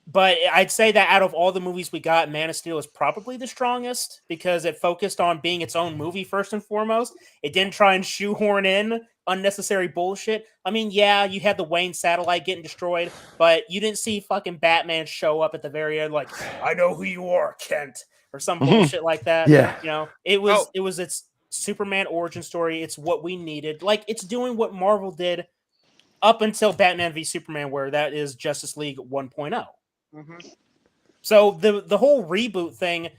But I'd say that out of all the movies we got, Man of Steel is probably the strongest because it focused on being its own movie first and foremost. It didn't try and shoehorn in unnecessary bullshit. I mean, yeah, you had the Wayne satellite getting destroyed, but you didn't see fucking Batman show up at the very end like, I know who you are, Kent, or some bullshit like that. Yeah. You know, it was its Superman origin story. It's what we needed. Like, it's doing what Marvel did up until Batman v Superman, where that is Justice League 1.0. So the whole reboot thing,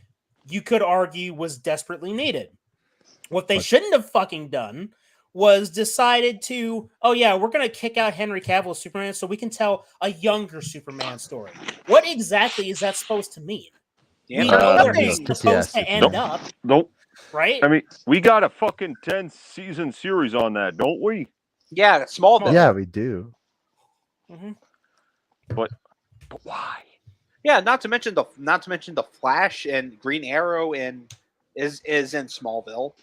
you could argue, was desperately needed. What they shouldn't have fucking done was decided to, oh yeah, we're going to kick out Henry Cavill's Superman so we can tell a younger Superman story. What exactly is that supposed to mean? Yeah, we know where he's supposed to end up. Nope. Right? I mean, we got a fucking 10-season series on that, don't we? Yeah, Smallville. Yeah, we do. But why? Yeah, not to mention the Flash and Green Arrow and is in Smallville.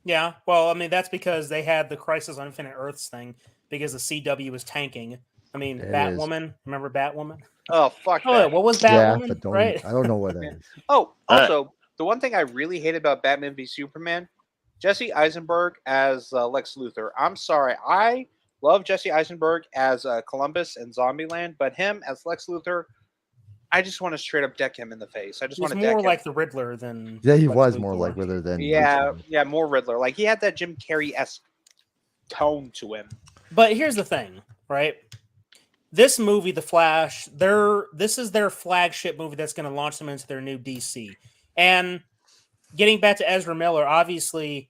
Yeah, well, I mean that's because they had the Crisis on Infinite Earths thing because the CW was tanking. I mean, Batwoman. Remember Batwoman? Oh fuck! Oh, what was Batwoman? Yeah, but right? I don't know what that is. Oh, also, the one thing I really hate about Batman v Superman, Jesse Eisenberg as Lex Luthor. I'm sorry, I love Jesse Eisenberg as Columbus and Zombieland, but him as Lex Luthor, I just want to straight up deck him in the face. I just want to deck him. More like the Riddler than. Yeah, he was more like Riddler than. Yeah, more Riddler. Like he had that Jim Carrey-esque tone to him. But here's the thing, right? This movie, The Flash, this is their flagship movie that's going to launch them into their new DC. And getting back to Ezra Miller, obviously,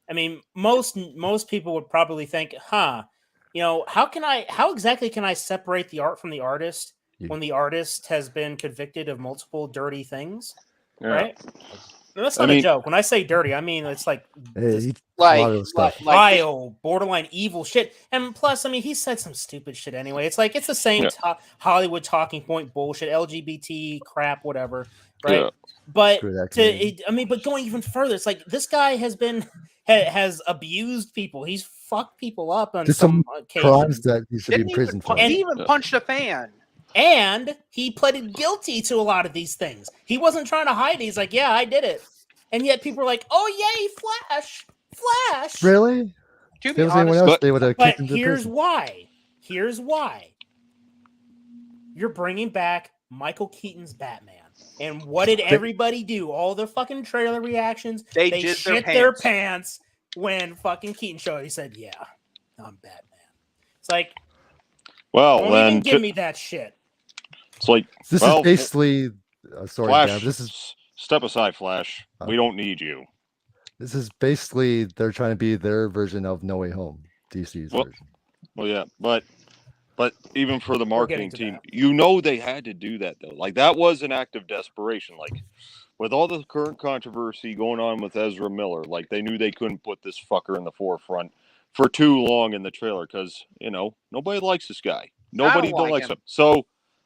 I mean, most people would probably think, how exactly can I separate the art from the artist when the artist has been convicted of multiple dirty things? Yeah. Right? No, that's not a joke. When I say dirty, I mean it's like vile, borderline evil shit. And plus, I mean, he said some stupid shit anyway. It's like it's the same Hollywood talking point bullshit, LGBT crap, whatever, right? Yeah. But but going even further, it's like this guy has abused people. He's fucked people up on some crimes that he should be in prison for. And he even punched a fan. And he pleaded guilty to a lot of these things. He wasn't trying to hide it. He's like, yeah, I did it. And yet people are like, oh, yay, Flash. Really? To if be there was anyone else, they would have kicked him to here's prison. why. Here's why. You're bringing back Michael Keaton's Batman. And what did everybody do? All the fucking trailer reactions. They shit their pants when fucking Keaton showed. He said, yeah, I'm Batman. It's like, don't even give me that shit. It's like this is basically sorry, Flash, Gab, this is step aside, Flash. We don't need you. This is basically they're trying to be their version of No Way Home, DC's version. Well, yeah, but even for the marketing team, you know they had to do that though. Like that was an act of desperation. Like with all the current controversy going on with Ezra Miller, like they knew they couldn't put this fucker in the forefront for too long in the trailer because nobody likes this guy. Nobody likes him.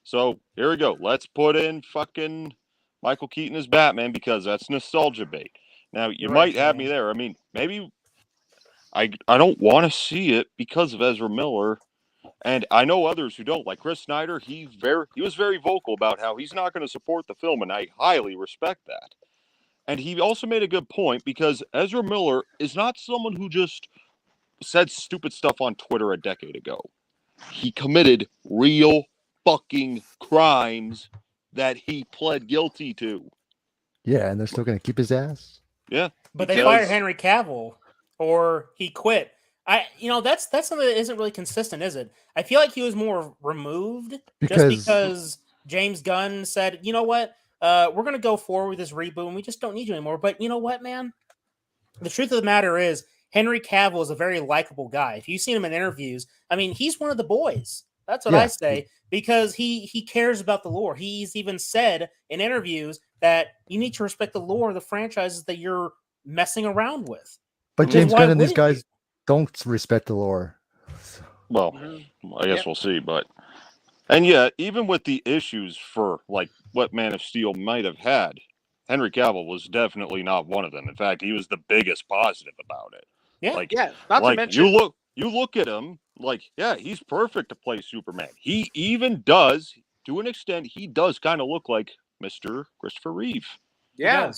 So here we go. Let's put in fucking Michael Keaton as Batman because that's nostalgia bait. Now you might have me there. I mean, maybe I don't want to see it because of Ezra Miller, and I know others who don't. Like Chris Snyder, he was very vocal about how he's not going to support the film, and I highly respect that. And he also made a good point because Ezra Miller is not someone who just said stupid stuff on Twitter a decade ago. He committed real fucking crimes that he pled guilty to. Yeah, and they're still going to keep his ass. Yeah, but they fired Henry Cavill, or he quit. That's something that isn't really consistent, is it? I feel like he was more removed because James Gunn said, you know what, we're going to go forward with this reboot, and we just don't need you anymore. But you know what, man? The truth of the matter is, Henry Cavill is a very likable guy. If you've seen him in interviews, I mean, he's one of the boys. That's what I say, because he cares about the lore. He's even said in interviews that you need to respect the lore of the franchises that you're messing around with. But James Gunn and these guys don't respect the lore. Well, I guess we'll see, but and yeah, even with the issues for like what Man of Steel might have had, Henry Cavill was definitely not one of them. In fact, he was the biggest positive about it. Yeah, like, Not to mention, you look at him, like, yeah, he's perfect to play Superman. He even does, to an extent, he does kind of look like Mr. Christopher Reeve. Yeah,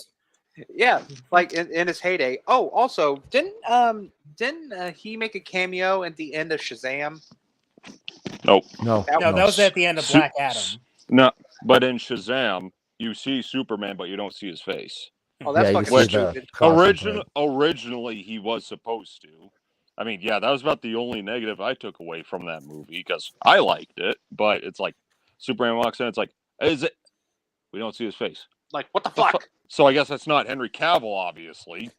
like in his heyday. Oh, also, didn't he make a cameo at the end of Shazam? Nope. No, that was at the end of Black Adam. No, but in Shazam, you see Superman, but you don't see his face. Oh, that's fucking stupid. Originally, he was supposed to. I mean, yeah, that was about the only negative I took away from that movie because I liked it, but it's like Superman walks in, it's like, is it? We don't see his face. Like, what the fuck? So I guess that's not Henry Cavill, obviously.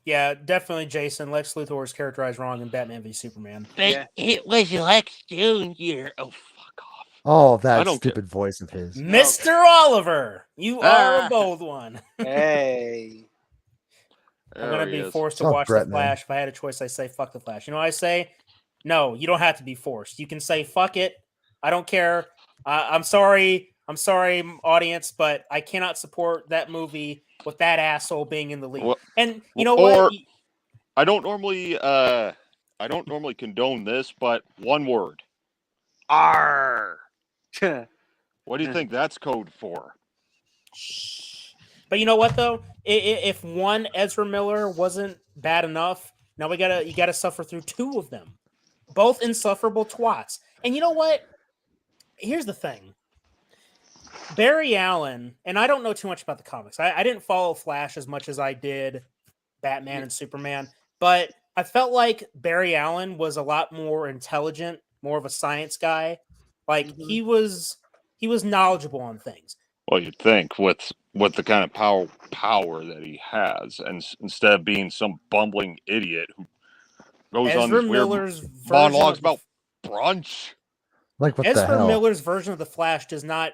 Yeah, definitely, Jason. Lex Luthor was characterized wrong in Batman v Superman. But it was Lex Jr. Oh, fuck off. Oh, that stupid voice of his. Mr. Oliver, you are a bold one. Hey. I'm going to be forced to watch The Flash. If I had a choice, I say fuck The Flash. You know what I say? No, you don't have to be forced. You can say fuck it. I don't care. I'm sorry. I'm sorry, audience, but I cannot support that movie with that asshole being in the lead. Well, and you know what? I don't normally condone this, but one word. R. What do you think that's code for? But you know what though? If one Ezra Miller wasn't bad enough, now you gotta suffer through two of them, both insufferable twats. And you know what? Here's the thing. Barry Allen, and I don't know too much about the comics. I didn't follow Flash as much as I did Batman and Superman, but I felt like Barry Allen was a lot more intelligent, more of a science guy. Like he was knowledgeable on things. Well, you'd think with the kind of power that he has, and instead of being some bumbling idiot who goes Ezra on these Miller's weird monologues about brunch. Like what Ezra the hell? Miller's version of the Flash doesn't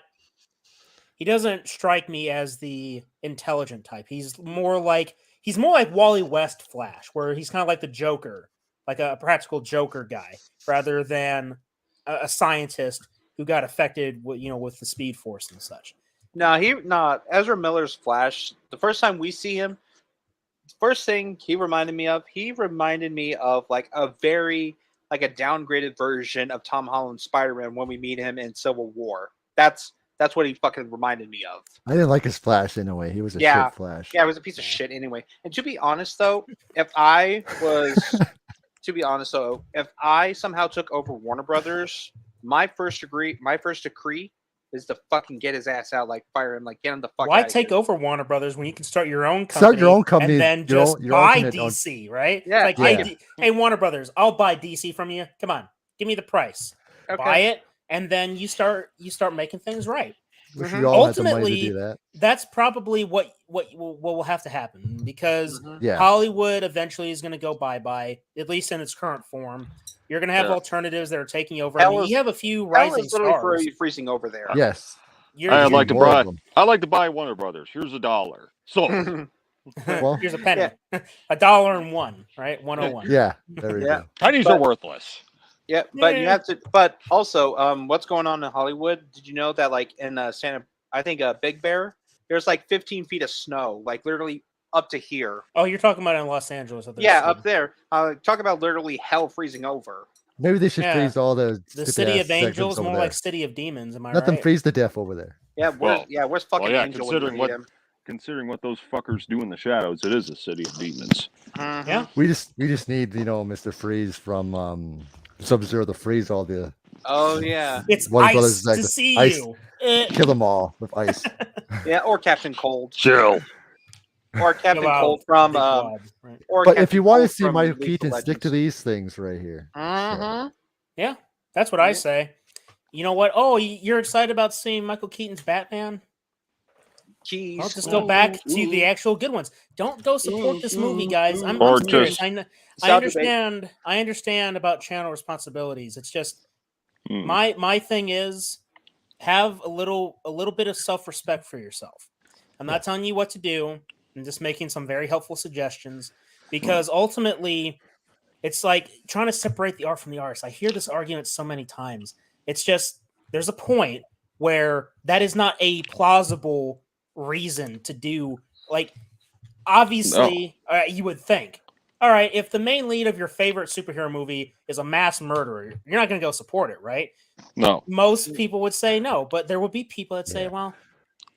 strike me as the intelligent type. He's more like Wally West Flash, where he's kind of like the Joker, like a practical Joker guy, rather than a scientist who got affected with the Speed Force and such. No, Ezra Miller's Flash, the first time we see him, the first thing he reminded me of like a downgraded version of Tom Holland's Spider-Man when we meet him in Civil War. That's what he fucking reminded me of. I didn't like his Flash anyway. He was a shit Flash. Yeah, it was a piece of shit anyway. And to be honest though, if I somehow took over Warner Brothers, my first decree is to fucking get his ass out, like fire him, like get him the fuck out. Why take over Warner Brothers when you can start your own company? Start your own company, and then just buy DC, right? Yeah. Hey, Warner Brothers, I'll buy DC from you. Come on, give me the price. Okay. Buy it, and then you start making things right. Mm-hmm. Ultimately, that's probably what will have to happen because yeah. Hollywood eventually is going to go bye-bye, at least in its current form. You're going to have alternatives that are taking over. You have a few rising stars. Freezing over there. Yes. I'd like to buy Warner Brothers. Here's $1. So well, here's a penny. $1.01, right? 101. Yeah. There we go. Pennies are worthless. Yeah, but you have to. But also, what's going on in Hollywood? Did you know that, like in Big Bear, there's like 15 feet of snow, like literally up to here. Oh, you're talking about in Los Angeles? Yeah, up there. Talk about literally hell freezing over. Maybe they should freeze all the city of angels, more like city of demons. Am I Let right? them freeze to death over there. Yeah, where's fucking Angel? Considering what those fuckers do in the shadows, it is a city of demons. Mm-hmm. Yeah, we just need Mr. Freeze from Sub-Zero to freeze all the. Oh yeah, it's ice to see you. Kill them all with ice. Yeah, or Captain Cold. Chill. Or Captain Cold from. But if you want to see Michael Keaton, stick to these things right here. Mm-hmm. Yeah, that's what I say. You know what? Oh, you're excited about seeing Michael Keaton's Batman? Jeez. I'll just go back to the actual good ones. Don't go support this movie, guys. I'm serious. I understand about channel responsibilities. It's just my thing is have a little bit of self-respect for yourself. I'm not telling you what to do. I'm just making some very helpful suggestions because ultimately It's like trying to separate the art from the artist. I hear this argument so many times. It's just there's a point where that is not a plausible reason to do. Like, obviously, you would think, all right, if the main lead of your favorite superhero movie is a mass murderer, you're not going to go support it, right? No. Most people would say no, but there would be people that say, well,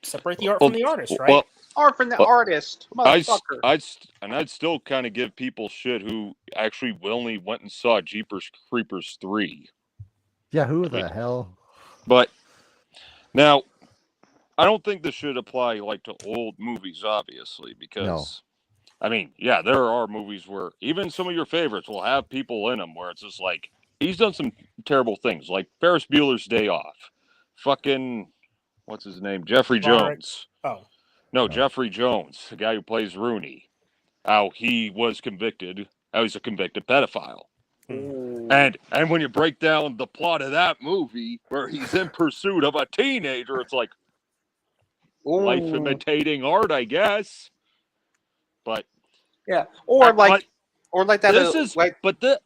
separate the art from the artist, right? Art from the artist, motherfucker. I'd still kind of give people shit who actually willingly went and saw Jeepers Creepers 3. Yeah, who the hell? But now, I don't think this should apply like to old movies, obviously, because I mean, yeah, there are movies where even some of your favorites will have people in them where it's just like he's done some terrible things, like Ferris Bueller's Day Off, fucking what's his name, Jeffrey Jones. Jeffrey Jones, the guy who plays Rooney. How he was convicted. How he's a convicted pedophile. And when you break down the plot of that movie, where he's in pursuit of a teenager, it's like life imitating art, I guess. But yeah, or like that. This is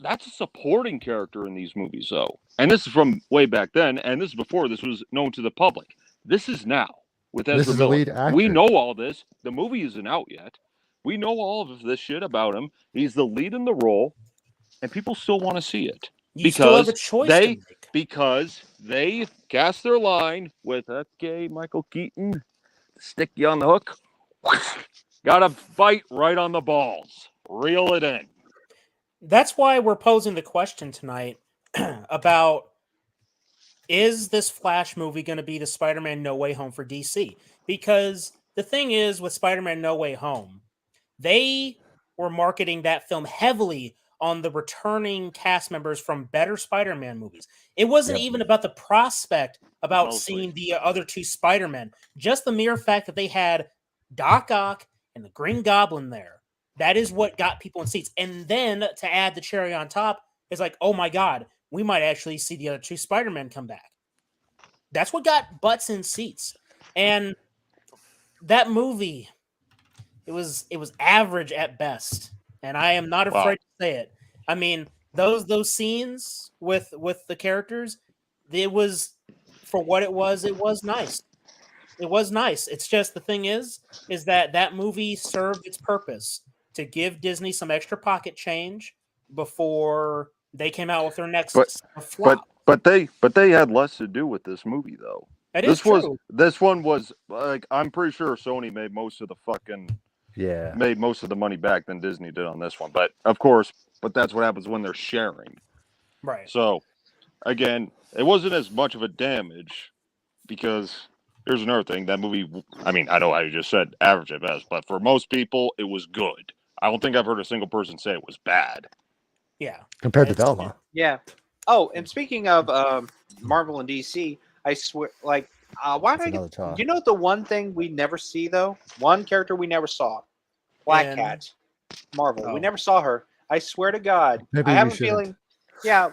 that's a supporting character in these movies, though. And this is from way back then, and this is before this was known to the public. This is now with Ezra Miller. Lead actor. We know all this. The movie isn't out yet. We know all of this shit about him. He's the lead in the role, and people still want to see it because they cast their line with okay, Michael Keaton, stick you on the hook. Got to bite right on the balls. Reel it in. That's why we're posing the question tonight about is this Flash movie going to be the Spider-Man No Way Home for DC? Because the thing is with Spider-Man No Way Home, they were marketing that film heavily on the returning cast members from better Spider-Man movies. It wasn't even about the prospect about seeing the other two Spider-Men. Just the mere fact that they had Doc Ock and the Green Goblin there. That is what got people in seats. And then to add the cherry on top, it's like, oh my God, we might actually see the other two Spider-Men come back. That's what got butts in seats. And that movie, it was average at best. And I am not afraid to say it. I mean, those scenes with the characters, it was, for what it was nice. It was nice. It's just the thing is that movie served its purpose to give Disney some extra pocket change before they came out with their next flop. But they had less to do with this movie though. This one was like, I'm pretty sure Sony made most of the money back than Disney did on this one. But of course, that's what happens when they're sharing. Right. So again, it wasn't as much of a damage because here's another thing. That movie, I mean, I know I just said average at best, but for most people, it was good. I don't think I've heard a single person say it was bad. Yeah. Compared to Velma. Yeah. Oh, and speaking of Marvel and DC, I swear, like, why did you know the one thing we never see, though? One character we never saw. Black Cat. Marvel. We never saw her. I swear to God. Maybe I have a feeling,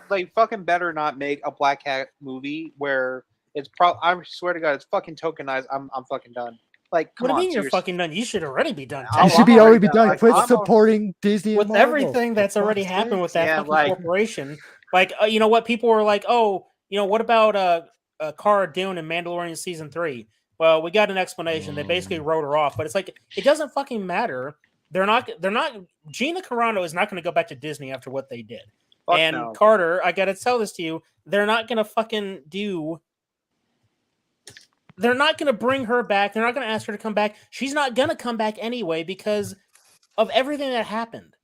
like, fucking better not make a Black Cat movie where it's I swear to God, it's fucking tokenized. I'm fucking done. Like, come what do on, you mean you're fucking done? You should already be done. You should already be done. Quit supporting Disney with everything that's already happened with that fucking corporation. Like, you know what? People were like, oh, you know, what about Cara Dune in Mandalorian season 3? Well, we got an explanation. They basically wrote her off, but it's like it doesn't fucking matter. They're not. Gina Carano is not going to go back to Disney after what they did. Carter, I got to tell this to you. They're not going to fucking do. They're not going to bring her back. They're not going to ask her to come back. She's not going to come back anyway because of everything that happened.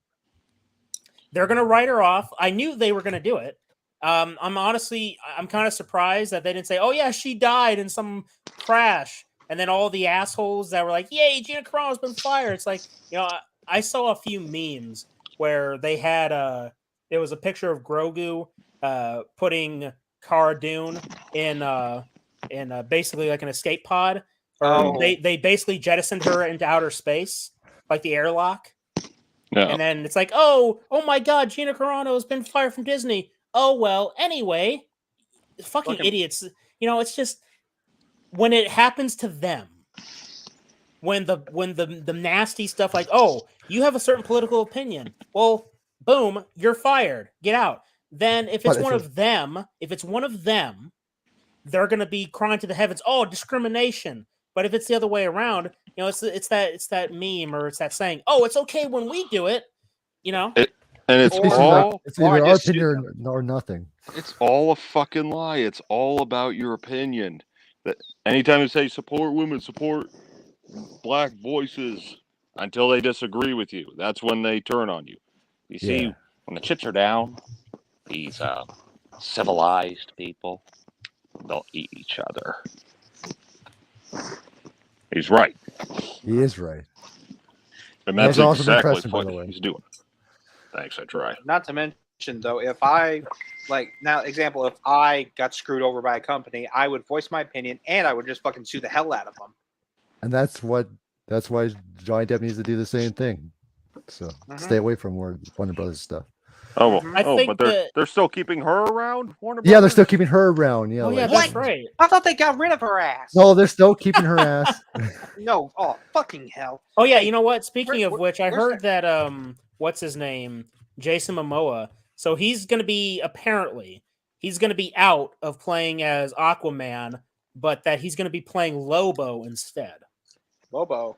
They're going to write her off. I knew they were going to do it. I'm kind of surprised that they didn't say, oh, yeah, she died in some crash. And then all the assholes that were like, yay, Gina Carano's been fired. It's like, you know, I saw a few memes where they had there was a picture of Grogu putting Cara Dune in basically like an escape pod. They basically jettisoned her into outer space, like the airlock. Yeah. And then it's like, oh my God, Gina Carano has been fired from Disney. Oh, well, anyway, fucking idiots. You know, it's just when it happens to them, when the nasty stuff like, oh, you have a certain political opinion. Well, boom, you're fired. Get out. Then if it's But one if of them, they're going to be crying to the heavens, "Oh, discrimination." But if it's the other way around, you know, it's that meme or it's that saying, "Oh, it's okay when we do it," you know. And it's all it's either our opinion or nothing. It's all a fucking lie. It's all about your opinion. That anytime you say support women, support black voices, until they disagree with you, that's when they turn on you. You see, when the chips are down, these civilized people, they'll eat each other. He's right. He is right. And that's That was an awesome exactly impression, by what the way. he's doing. Thanks, I try. Not to mention, though, if I, like, now, example, if I got screwed over by a company, I would voice my opinion and I would just fucking sue the hell out of them. And that's why Johnny Depp needs to do the same thing. So stay away from Warner Brothers stuff. Oh, I think but they're still keeping her around, Warner Yeah, they're Brothers? still keeping her around. Yeah, Oh yeah, like- that's right. I thought they got rid of her ass. No, they're still keeping her ass. No, oh fucking hell. Oh yeah, you know what? Speaking of Where- which, I where's heard that what's his name? Jason Momoa. So he's gonna be out of playing as Aquaman, but that he's gonna be playing Lobo instead. Lobo.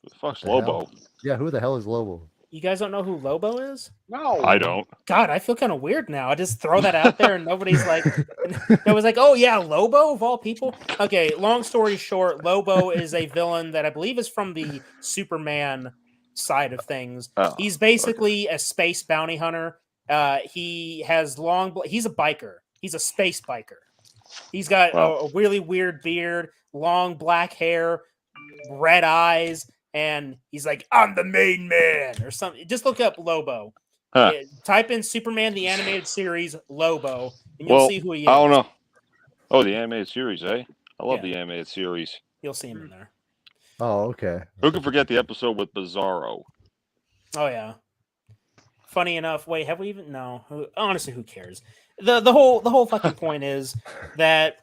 Who the fuck's The hell? Lobo? Yeah, who the hell is Lobo? You guys don't know who Lobo is? No. I don't. God, I feel kind of weird now. I just throw that out there and nobody's like, I was like, oh yeah, Lobo of all people. Okay, long story short, Lobo is a villain that I believe is from the Superman side of things. Oh, He's basically a space bounty hunter. He has he's a biker. He's a space biker. He's got a really weird beard, long black hair, red eyes, and he's like, "I'm the main man" or something. Just look up Lobo. Huh. Type in Superman the animated series Lobo, and you'll see who he is. I don't know. Oh, the animated series, eh? I love Yeah. the animated series. You'll see him in there. Oh, okay. Who can forget the episode with Bizarro? Oh yeah. Funny enough, wait, have we even? No. Honestly, who cares? The whole fucking point is that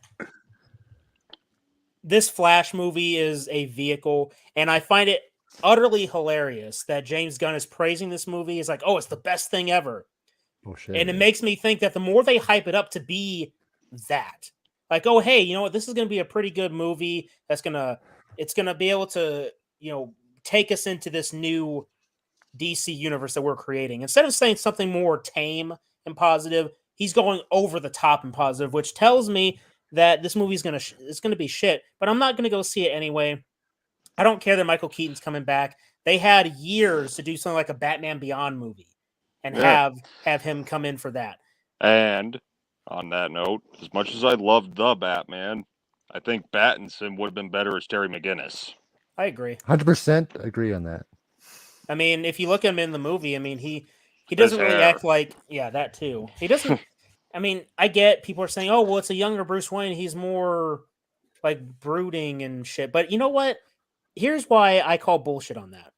this Flash movie is a vehicle, and I find it utterly hilarious that James Gunn is praising this movie. He's like, "Oh, it's the best thing ever," Oh shit. and it makes me think that the more they hype it up to be that, like, "Oh, hey, you know what? This is going to be a pretty good movie. It's gonna be able to, you know, take us into this new DC universe that we're creating." Instead of saying something more tame and positive, he's going over the top and positive, which tells me that this movie is gonna be shit. But I'm not gonna go see it anyway. I don't care that Michael Keaton's coming back. They had years to do something like a Batman Beyond movie and have him come in for that. And on that note, as much as I loved the Batman, I think Pattinson would have been better as Terry McGinnis. I agree. 100% agree on that. I mean, if you look at him in the movie, I mean, he doesn't really act like, yeah, that too. He doesn't. I mean, I get people are saying, "Oh, well, it's a younger Bruce Wayne. He's more like brooding and shit." But you know what? Here's why I call bullshit on that.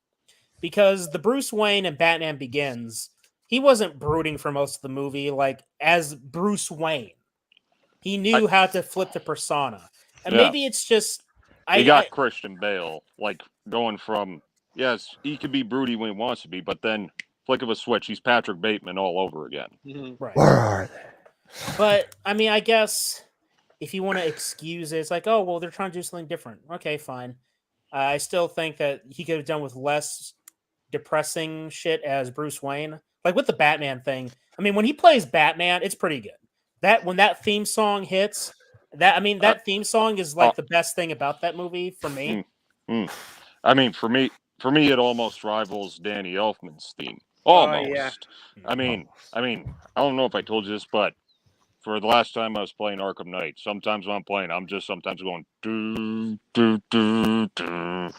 Because the Bruce Wayne in Batman Begins, he wasn't brooding for most of the movie. Like, as Bruce Wayne, he knew how to flip the persona. And maybe it's just He got Christian Bale, like going from, yes, he could be broody when he wants to be, but then flick of a switch, he's Patrick Bateman all over again. Right. Where are they? But I mean, I guess if you want to excuse it, it's like, oh well, they're trying to do something different. Okay, fine. I still think that he could have done with less depressing shit as Bruce Wayne. Like with the Batman thing. I mean, when he plays Batman, it's pretty good. That when that theme song hits, that theme song is like the best thing about that movie for me. I mean, for me, it almost rivals Danny Elfman's theme. Almost. yeah. I mean, I don't know if I told you this, but for the last time I was playing Arkham Knight, sometimes when I'm playing, I'm just sometimes going do do do do.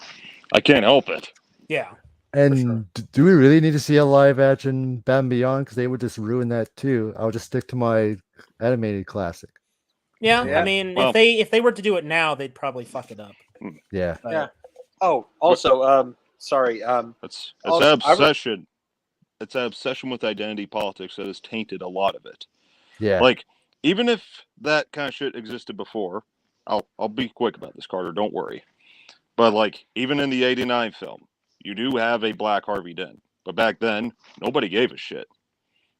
I can't help it. Yeah. And do we really need to see a live action Batman Beyond? Because they would just ruin that too. I'll just stick to my animated classic. Yeah, I mean, if they were to do it now, they'd probably fuck it up. Yeah. But, Yeah. Oh, also, sorry. It's also, an obsession. It's an obsession with identity politics that has tainted a lot of it. Yeah. Like, even if that kind of shit existed before, I'll be quick about this, Carter. Don't worry. But like, even in the '89 film, you do have a black Harvey Dent. But back then, nobody gave a shit.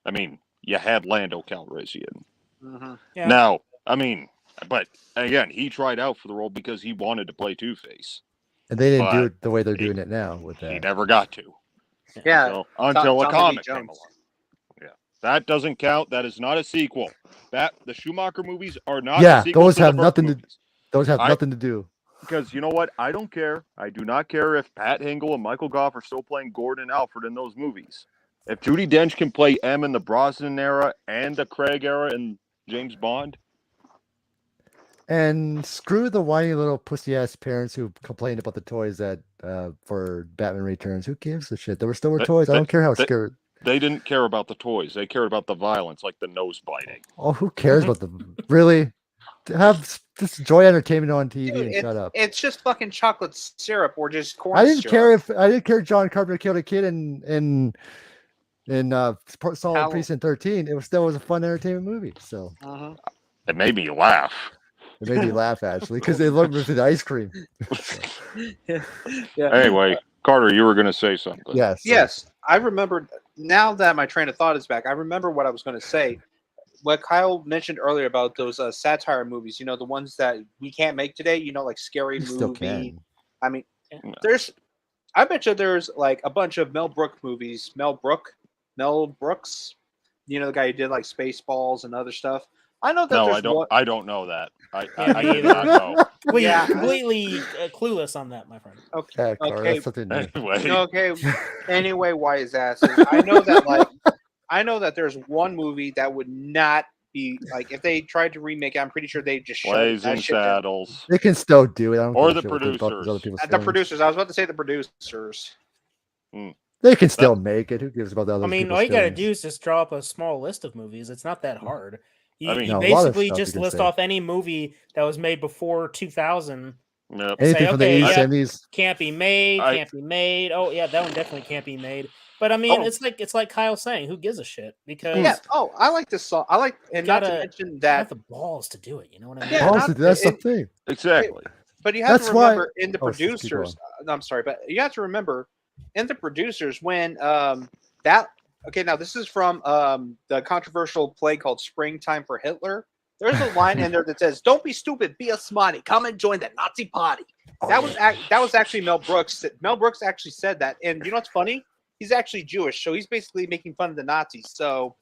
I mean, you had Lando Calrissian. Yeah. Now, I mean, but again, he tried out for the role because he wanted to play Two-Face. And they didn't do But it the way they're doing it now with He that. never got to. Yeah. Until a Tommy Lee comic came Jones. along. Yeah. That doesn't count. That is not a sequel. The Schumacher movies are not a sequel those to have the nothing first to movies. those have nothing to do. Because you know what? I don't care. I do not care if Pat Hingle and Michael Goff are still playing Gordon and Alfred in those movies. If Judi Dench can play M in the Brosnan era and the Craig era in James Bond. And screw the whiny little pussy ass parents who complained about the toys that for Batman Returns. Who gives a shit? There still were toys. I don't care how scared. They didn't care about the toys. They cared about the violence, like the nose biting. Oh, who cares about the really? Have this Joy Entertainment on TV Dude, and shut up. It's just fucking chocolate syrup or just corn I didn't syrup. care John Carpenter killed a kid in Solid Precinct 13. It was a fun entertainment movie. So it made me laugh. It made me laugh actually because they looked at the ice cream. Anyway, Carter, you were going to say something. Yes. I remembered now that my train of thought is back. I remember what I was going to say. What Kyle mentioned earlier about those satire movies, the ones that we can't make today, like Scary Movie. I mean, I bet you there's like a bunch of Mel Brooks movies. Mel Brooks, the guy who did like Spaceballs and other stuff. I know that. No, there's I don't know that. I do not know. Completely clueless on that, my friend. Okay. Anyway. Okay. Anyway, why is that? I know that there's one movie that would not be like if they tried to remake it. I'm pretty sure they just Blazing Saddles. They can still do it. I don't Or give the a shit what producers. other people's The feelings. producers. I was about to say the producers. They can still make it. Who gives about the other? I mean, people's all you got to feelings? do is just draw up a small list of movies. It's not that hard. You, I mean, you No, a lot of basically stuff you just can list say. off any movie that was made before 2000. Yep. Anything from the 80s, 70s. Can't be made. Can't be made. Oh yeah, that one definitely can't be made. But I mean, it's like Kyle saying, who gives a shit? Because I like this song. I like, and not to mention that have the balls to do it. You know what I mean? Yeah, That's the thing. Exactly. But you have That's to remember why- in the Oh, keep producers. No, I'm sorry, but you have to remember in the producers when that. Okay, now this is from the controversial play called "Springtime for Hitler." There's a line in there that says, "Don't be stupid, be a smarty. Come and join the Nazi party." That was actually Mel Brooks. Mel Brooks actually said that, and you know what's funny? He's actually Jewish, so he's basically making fun of the Nazis. So,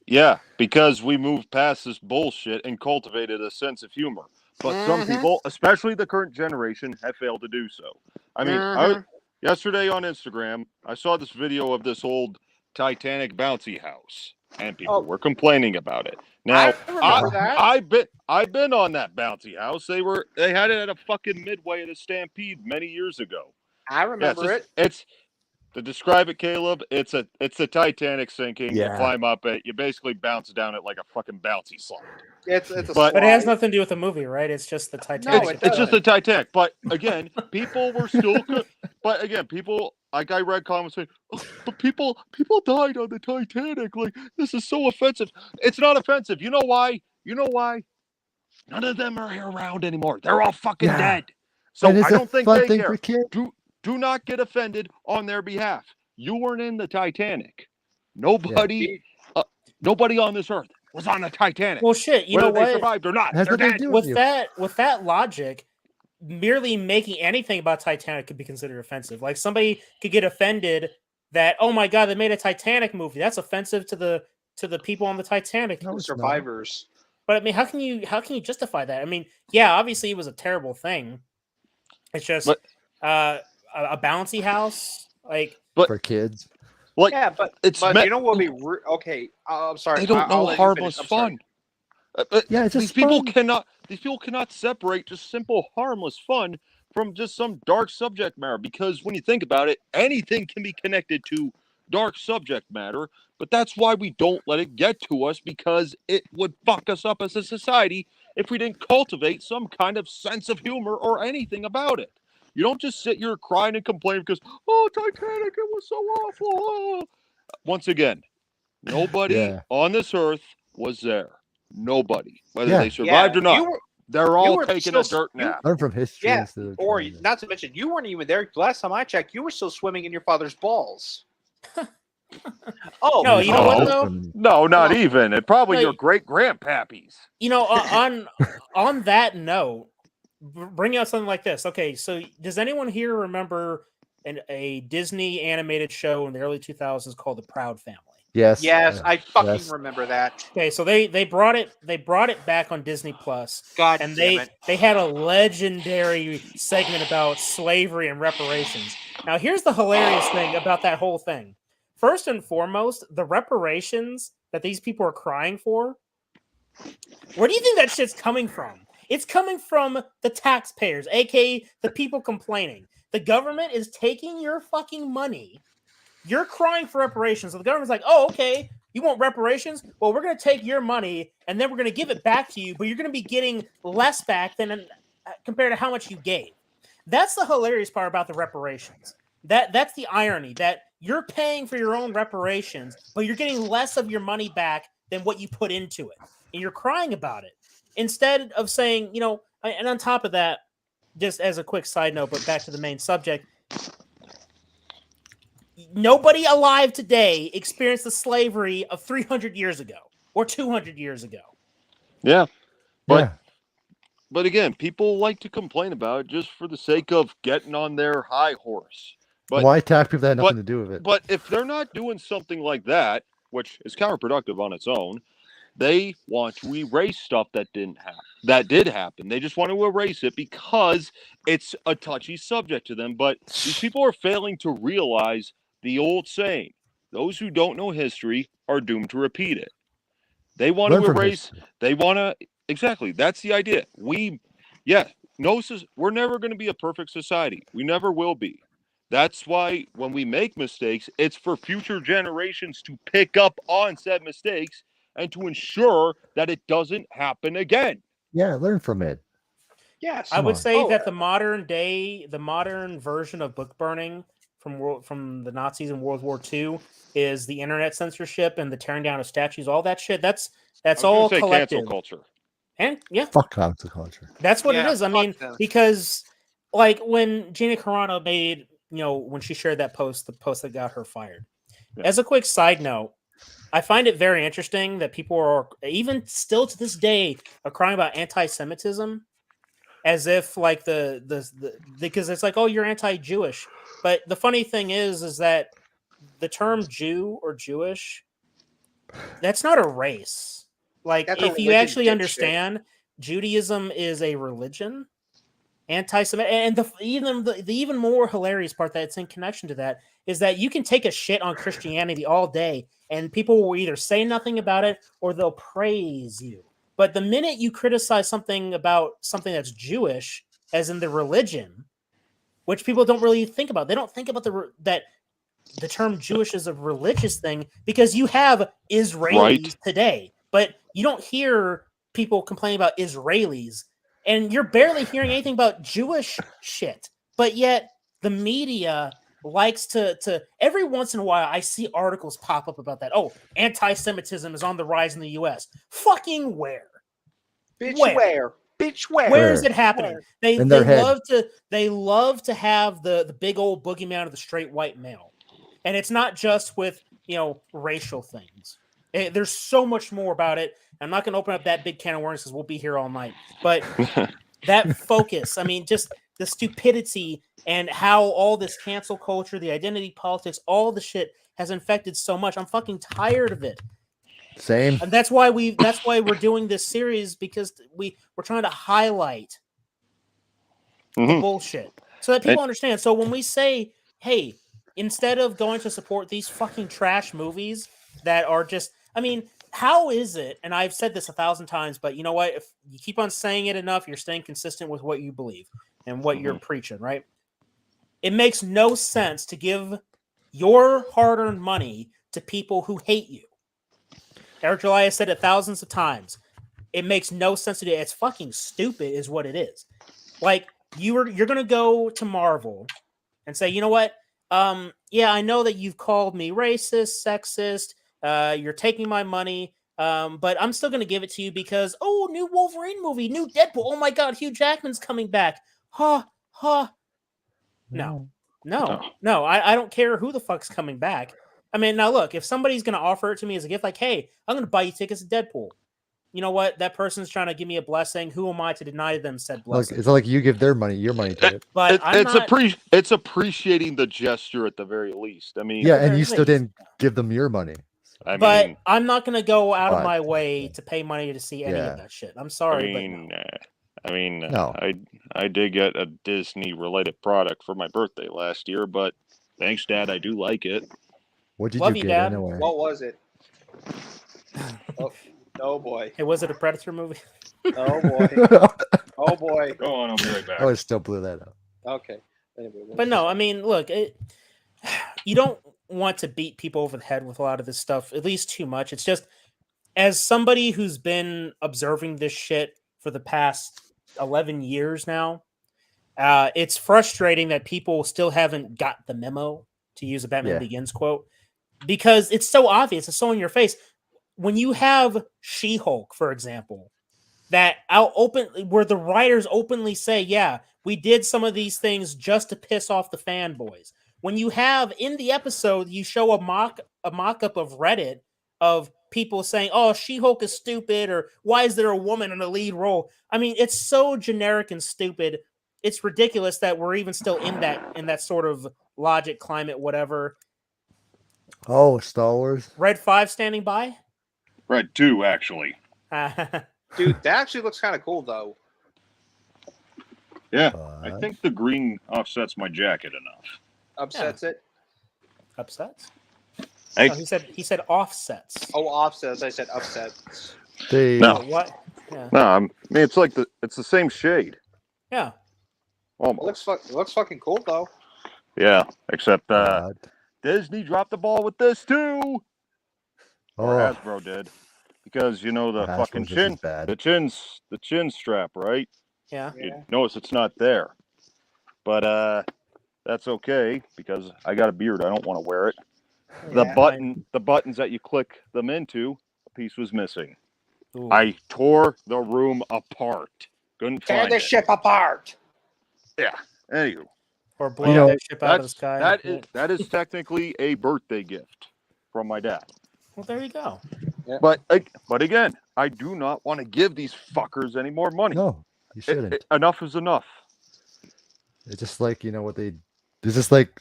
yeah, because we moved past this bullshit and cultivated a sense of humor. But some people, especially the current generation, have failed to do so. I mean, yesterday on Instagram, I saw this video of this old Titanic bouncy house, and people were complaining about it. Now, I've been on that bouncy house. They had it at a fucking Midway at a Stampede many years ago. I remember it. It's to describe it, Caleb. It's a Titanic sinking. Yeah. You climb up it. You basically bounce down it like a fucking bouncy slide. But it has nothing to do with the movie, right? It's just the Titanic. It's just the Titanic. But again, people were still. But again, people like I read comments saying, oh, "But people died on the Titanic. Like this is so offensive." It's not offensive. You know why? None of them are around anymore. They're all fucking dead. So I don't think they care. Do not get offended on their behalf. You weren't in the Titanic. Nobody on this earth was on the Titanic. Well, shit. You Whether know what? they survived or not, Has they're nothing to dead. do With that logic, merely making anything about Titanic could be considered offensive. Like somebody could get offended that, oh my god, they made a Titanic movie. That's offensive to the people on the Titanic. No, survivors. But I mean, how can you justify that? I mean, yeah, obviously it was a terrible thing. It's just a bouncy house, like for kids. Like, yeah, but you know what would be okay? I'm sorry. They don't know harmless fun. Yeah, it's just these people fun. cannot separate just simple harmless fun from just some dark subject matter. Because when you think about it, anything can be connected to dark subject matter. But that's why we don't let it get to us, because it would fuck us up as a society if we didn't cultivate some kind of sense of humor or anything about it. You don't just sit here crying and complaining because, oh, Titanic, it was so awful. Once again, nobody on this earth was there. Nobody. Whether they survived or not. They're all taking a dirt nap. Learn from history. Yeah, or not to mention, you weren't even there. Last time I checked, you were still swimming in your father's balls. Oh No, you know what though? No, not even. It probably your great grandpappies. You know, on that note, bring out something like this. Okay, so does anyone here remember a Disney animated show in the early 2000s called The Proud Family? Yes. Yes, I fucking remember that. Okay, so they brought it back on Disney Plus. God and damn it. they had a legendary segment about slavery and reparations. Now, here's the hilarious thing about that whole thing. First and foremost, the reparations that these people are crying for, where do you think that shit's coming from? It's coming from the taxpayers, aka the people complaining. The government is taking your fucking money. You're crying for reparations. So the government's like, oh, okay, you want reparations? Well, we're going to take your money and then we're going to give it back to you, but you're going to be getting less back than compared to how much you gave. That's the hilarious part about the reparations. That's the irony, that you're paying for your own reparations, but you're getting less of your money back than what you put into it. And you're crying about it. Instead of saying, you know, and on top of that, just as a quick side note, but back to the main subject, nobody alive today experienced the slavery of 300 years ago or 200 years ago. Yeah. But again, people like to complain about it just for the sake of getting on their high horse. But why attack people that had nothing to do with it? But if they're not doing something like that, which is counterproductive on its own, they want to erase stuff that did happen. They just want to erase it because it's a touchy subject to them. But these people are failing to realize the old saying, those who don't know history are doomed to repeat it. They want to erase, they want to, exactly, that's the idea. We're never going to be a perfect society. We never will be. That's why when we make mistakes, it's for future generations to pick up on said mistakes and to ensure that it doesn't happen again. Yeah, learn from it. Yes. I would say that the modern version of book burning from the Nazis in World War II is the internet censorship and the tearing down of statues, all that shit. That's all collective. Cancel culture. And yeah. Fuck cancel culture. That's what it is. I mean, because like when Gina Carano made, you know, when she shared that post, the post that got her fired. Yeah. As a quick side note, I find it very interesting that people are, even still to this day, are crying about anti-Semitism as if like because it's like, oh, you're anti-Jewish. But the funny thing is that the term Jew or Jewish, that's not a race. Like, if you actually understand, Judaism is a religion. Anti-Semitic, and the even more hilarious part that's in connection to that is that you can take a shit on Christianity all day, and people will either say nothing about it or they'll praise you. But the minute you criticize something that's Jewish, as in the religion, which people don't really think about, they don't think about that the term Jewish is a religious thing because you have Israelis today, but you don't hear people complaining about Israelis. And you're barely hearing anything about Jewish shit. But yet the media likes to every once in a while I see articles pop up about that. Oh, anti-Semitism is on the rise in the US. Fucking where? Bitch where? Bitch where? Where is it happening? They love to have the big old boogeyman of the straight white male. And it's not just with, you know, racial things. There's so much more about it. I'm not going to open up that big can of worms because we'll be here all night. But that focus, I mean, just the stupidity and how all this cancel culture, the identity politics, all the shit has infected so much. I'm fucking tired of it. Same. And that's why we're doing this series, because we're trying to highlight the bullshit so that people understand. So when we say, hey, instead of going to support these fucking trash movies that are just, I mean, how is it, and I've said this 1,000 times, but you know what? If you keep on saying it enough, you're staying consistent with what you believe and what you're preaching, right? It makes no sense to give your hard-earned money to people who hate you. Eric July said it thousands of times. It makes no sense to do it. It's fucking stupid is what it is. Like, you're going to go to Marvel and say, you know what? Yeah, I know that you've called me racist, sexist, you're taking my money, but I'm still going to give it to you because, oh, new Wolverine movie, new Deadpool. Oh my God, Hugh Jackman's coming back. No, I don't care who the fuck's coming back. I mean, now look, if somebody's going to offer it to me as a gift, like, hey, I'm going to buy you tickets to Deadpool. You know what? That person's trying to give me a blessing. Who am I to deny them said Look, blessing? it's not like you give their money, your money to it. But it's appreciating the gesture at the very least. I mean, yeah, and you still didn't give them your money. But I'm not going to go out of my way to pay money to see any Yeah. of that shit. I'm sorry, no. I did get a Disney related product for my birthday last year, but thanks, Dad. I do like it. What did Love you you, get Dad. anyway? What was it? Oh boy. Hey, was it a Predator movie? Oh boy. Oh boy. Go on, I'll be right back. I would still blew that up. Okay. Anyway, But no, I mean, look, you don't want to beat people over the head with a lot of this stuff, at least too much. It's just, as somebody who's been observing this shit for the past 11 years now, it's frustrating that people still haven't got the memo, to use a Batman Begins quote, because it's so obvious, it's so in your face. When you have She-Hulk, for example, that where the writers openly say, yeah, we did some of these things just to piss off the fanboys. When you have in the episode, you show a mock-up of Reddit of people saying, oh, She-Hulk is stupid, or why is there a woman in a lead role? I mean, it's so generic and stupid. It's ridiculous that we're even still in that sort of logic climate, whatever. Oh, Star Wars. Red 5 standing by? Red 2, actually. Dude, that actually looks kind of cool, though. Yeah, I think the green offsets my jacket enough. Upsets it? Upsets? Hey. Oh, he said offsets. Oh, offsets. I said upsets. No. What? Yeah. No, I mean, it's the same shade. Yeah. Almost. It looks fucking cool, though. Yeah, except Disney dropped the ball with this too. Or Hasbro did. Because the fucking chin, the chin strap, right? Yeah. You notice it's not there. But that's okay because I got a beard. I don't want to wear it. The buttons that you click them into, a piece was missing. Ooh. I tore the room apart. Couldn't Tear find the it. ship apart. Yeah. Anywho. Or blow that ship out of the sky. That is technically a birthday gift from my dad. Well, there you go. Yeah. But again, I do not want to give these fuckers any more money. No, you shouldn't. Enough is enough. It's just like it's just like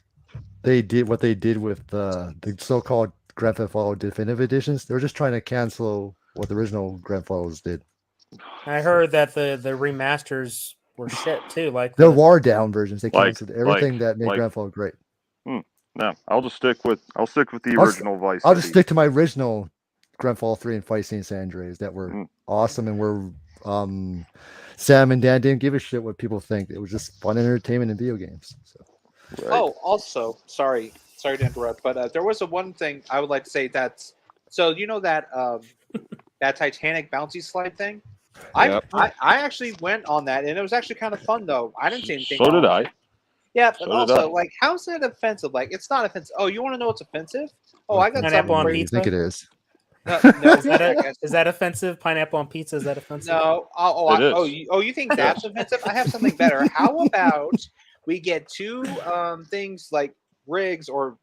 they did what they did with the so-called Grand Theft Auto Definitive Editions. They were just trying to cancel what the original Grand Theft Autos did. I heard that the remasters were shit too. Like the War Down versions, they canceled everything that made Grand Theft Auto great. No, I'll stick with the original Vice City. I'll just stick to my original Grand Theft Auto 3 and Vice City San Andreas that were awesome and were Sam and Dan didn't give a shit what people think. It was just fun entertainment and video games. So. Right. Oh, also, sorry to interrupt, but there was one thing I would like to say that that Titanic bouncy slide thing. I actually went on that, and it was actually kind of fun though. I didn't see anything. So did I. Yeah, but also, like, how's that offensive? Like, it's not offensive. Oh, you want to know what's offensive? Oh, I got pineapple on pizza. You think it is? No, is that offensive? Pineapple on pizza, is that offensive? No. You think that's offensive? I have something better. How about we get two things like rigs or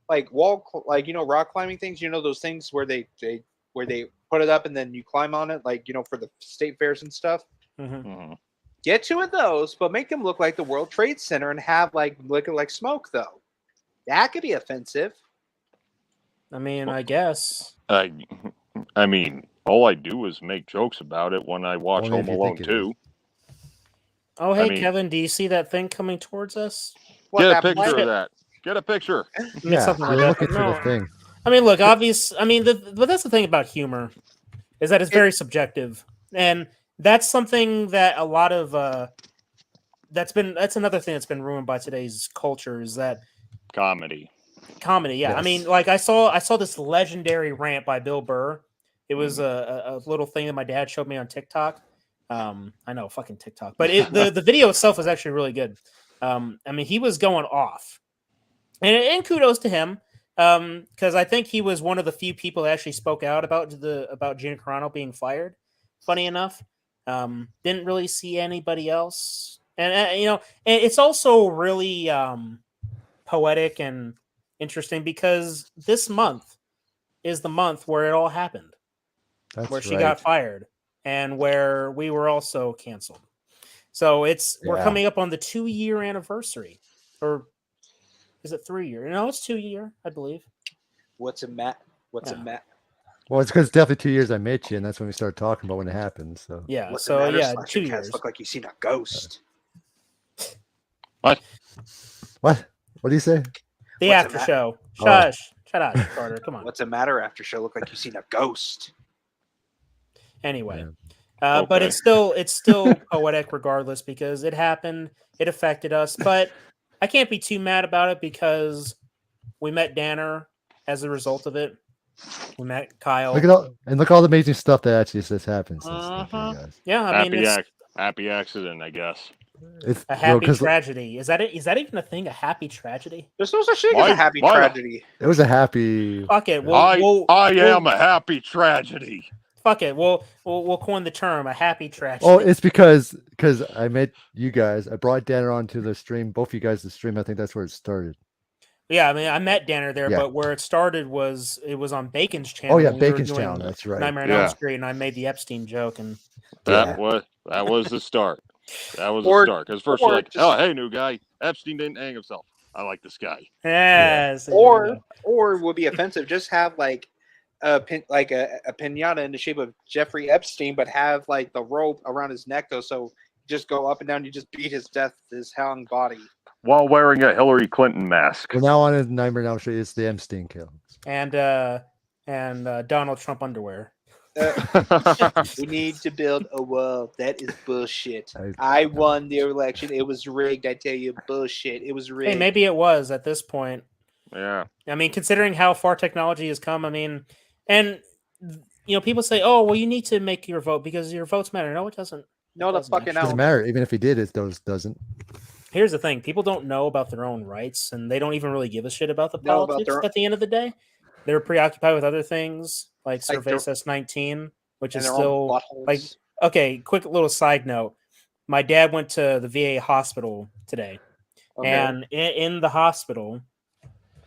like rock climbing things? You know those things where they put it up and then you climb on it, like for the state fairs and stuff. Mm-hmm. Mm-hmm. Get two of those, but make them look like the World Trade Center and have like smoke though. That could be offensive. I mean, I guess. I mean, all I do is make jokes about it when I watch Home Alone 2. Oh, hey, Kevin, do you see that thing coming towards us? Get a picture of that. Get a picture. Something like that. Looking for the thing. I mean, look, but that's the thing about humor, is that it's very subjective, and that's something that a lot of that's another thing that's been ruined by today's culture is that comedy. Yeah. Yes. I mean, like I saw this legendary rant by Bill Burr. It was a little thing that my dad showed me on TikTok. I know, fucking TikTok, but the video itself was actually really good. I mean, he was going off, and kudos to him, because I think he was one of the few people that actually spoke out about Gina Carano being fired. Funny enough, didn't really see anybody else, and it's also really poetic and interesting because this month is the month where it all happened. That's where she right. got fired and where we were also canceled. So we're coming up on the 2-year anniversary. Or is it 3 year? No, it's 2 year, I believe. What's a Matt? Well, it's because it's definitely 2 years I met you, and that's when we started talking about when it happened. So yeah, What's so the matter? yeah, Slash 2 your cats years. look like you've seen a ghost. What? What do you say? The What's after the show. Oh. Shush. Shut up, Carter. Come on. What's the matter? After show look like you've seen a ghost. Anyway. Yeah. But Okay. it's still poetic regardless because it happened, it affected us. But I can't be too mad about it because we met Danner as a result of it. We met Kyle. Look at all the amazing stuff that actually just happened since then for you guys. Yeah, I mean, it's Happy accident, I guess. It's a happy tragedy. Is that even a thing? A happy tragedy? There's no such thing as a happy tragedy. It was a happy. Fuck it. I am a happy tragedy. Fuck it. We'll coin the term a happy tragedy. Oh, it's because I met you guys. I brought Danner onto the stream. Both you guys to stream. I think that's where it started. Yeah, I mean, I met Danner there, Yeah. but where it started was on Bacon's channel. Oh yeah, when we were Bacon's doing channel. That's right. Nightmare on Elm Street, and I made the Epstein joke, and That was the start. That was the start. Because first you're like, oh, hey, new guy. Epstein didn't hang himself. I like this guy. Yes. Or would be offensive. Just have like a pinata in the shape of Jeffrey Epstein, but have like the rope around his neck though, so you just go up and down. You just beat his hung body While wearing a Hillary Clinton mask. Well, now on Nightmare on Elm Street, it's the Epstein kill. and Donald Trump underwear. We need to build a wall. That is bullshit. I won the election. It was rigged. I tell you, bullshit. It was rigged. Hey, maybe it was at this point. Yeah. I mean, considering how far technology has come, I mean, and people say, "Oh, well, you need to make your vote because your votes matter." No, it doesn't. No, the fucking It doesn't matter. Even if he did, it doesn't. Here's the thing: people don't know about their own rights, and they don't even really give a shit about the politics. At the end of the day, they're preoccupied with other things like Surveys S19, which is still like okay. Quick little side note: my dad went to the VA hospital today, and in the hospital,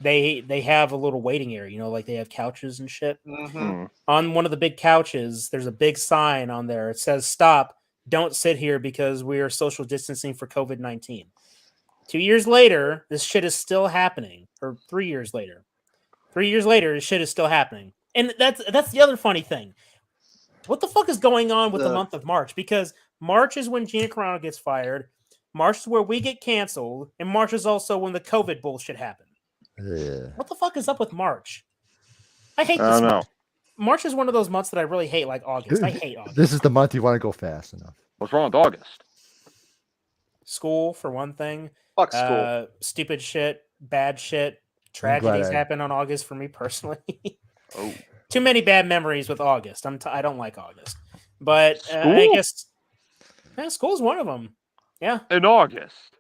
they have a little waiting area. Like they have couches and shit. Mm-hmm. On one of the big couches, there's a big sign on there. It says, "Stop. Don't sit here because we are social distancing for COVID-19. 2 years later, this shit is still happening. Or 3 years later. 3 years later, this shit is still happening. And that's the other funny thing. What the fuck is going on with the month of March? Because March is when Gina Carano gets fired. March is where we get canceled. And March is also when the COVID bullshit happened. Yeah. What the fuck is up with March? I hate I this don't know. month. March is one of those months that I really hate, like August. I hate August. This is the month you want to go fast enough. What's wrong with August? School, for one thing. Fuck school. Stupid shit, bad shit, tragedies happen on August for me personally. Oh. Too many bad memories with August. I don't like August. But I guess school's one of them. Yeah. In August.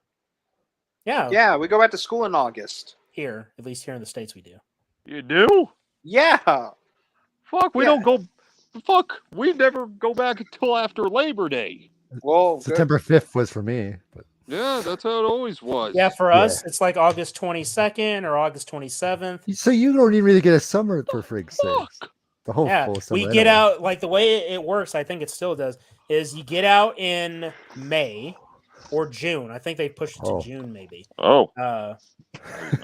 Yeah. Yeah, we go back to school in August. Here, at least here in the States, we do. You do? Yeah. Fuck, we don't go. Fuck, we never go back until after Labor Day. Well, September 5th was for me. But yeah, that's how it always was. Yeah, for us, it's like August 22nd or August 27th. So you don't even really get a summer for frig's sakes. The whole full summer. We get out, like the way it works, I think it still does, is you get out in May or June. I think they pushed it to June, maybe. Oh.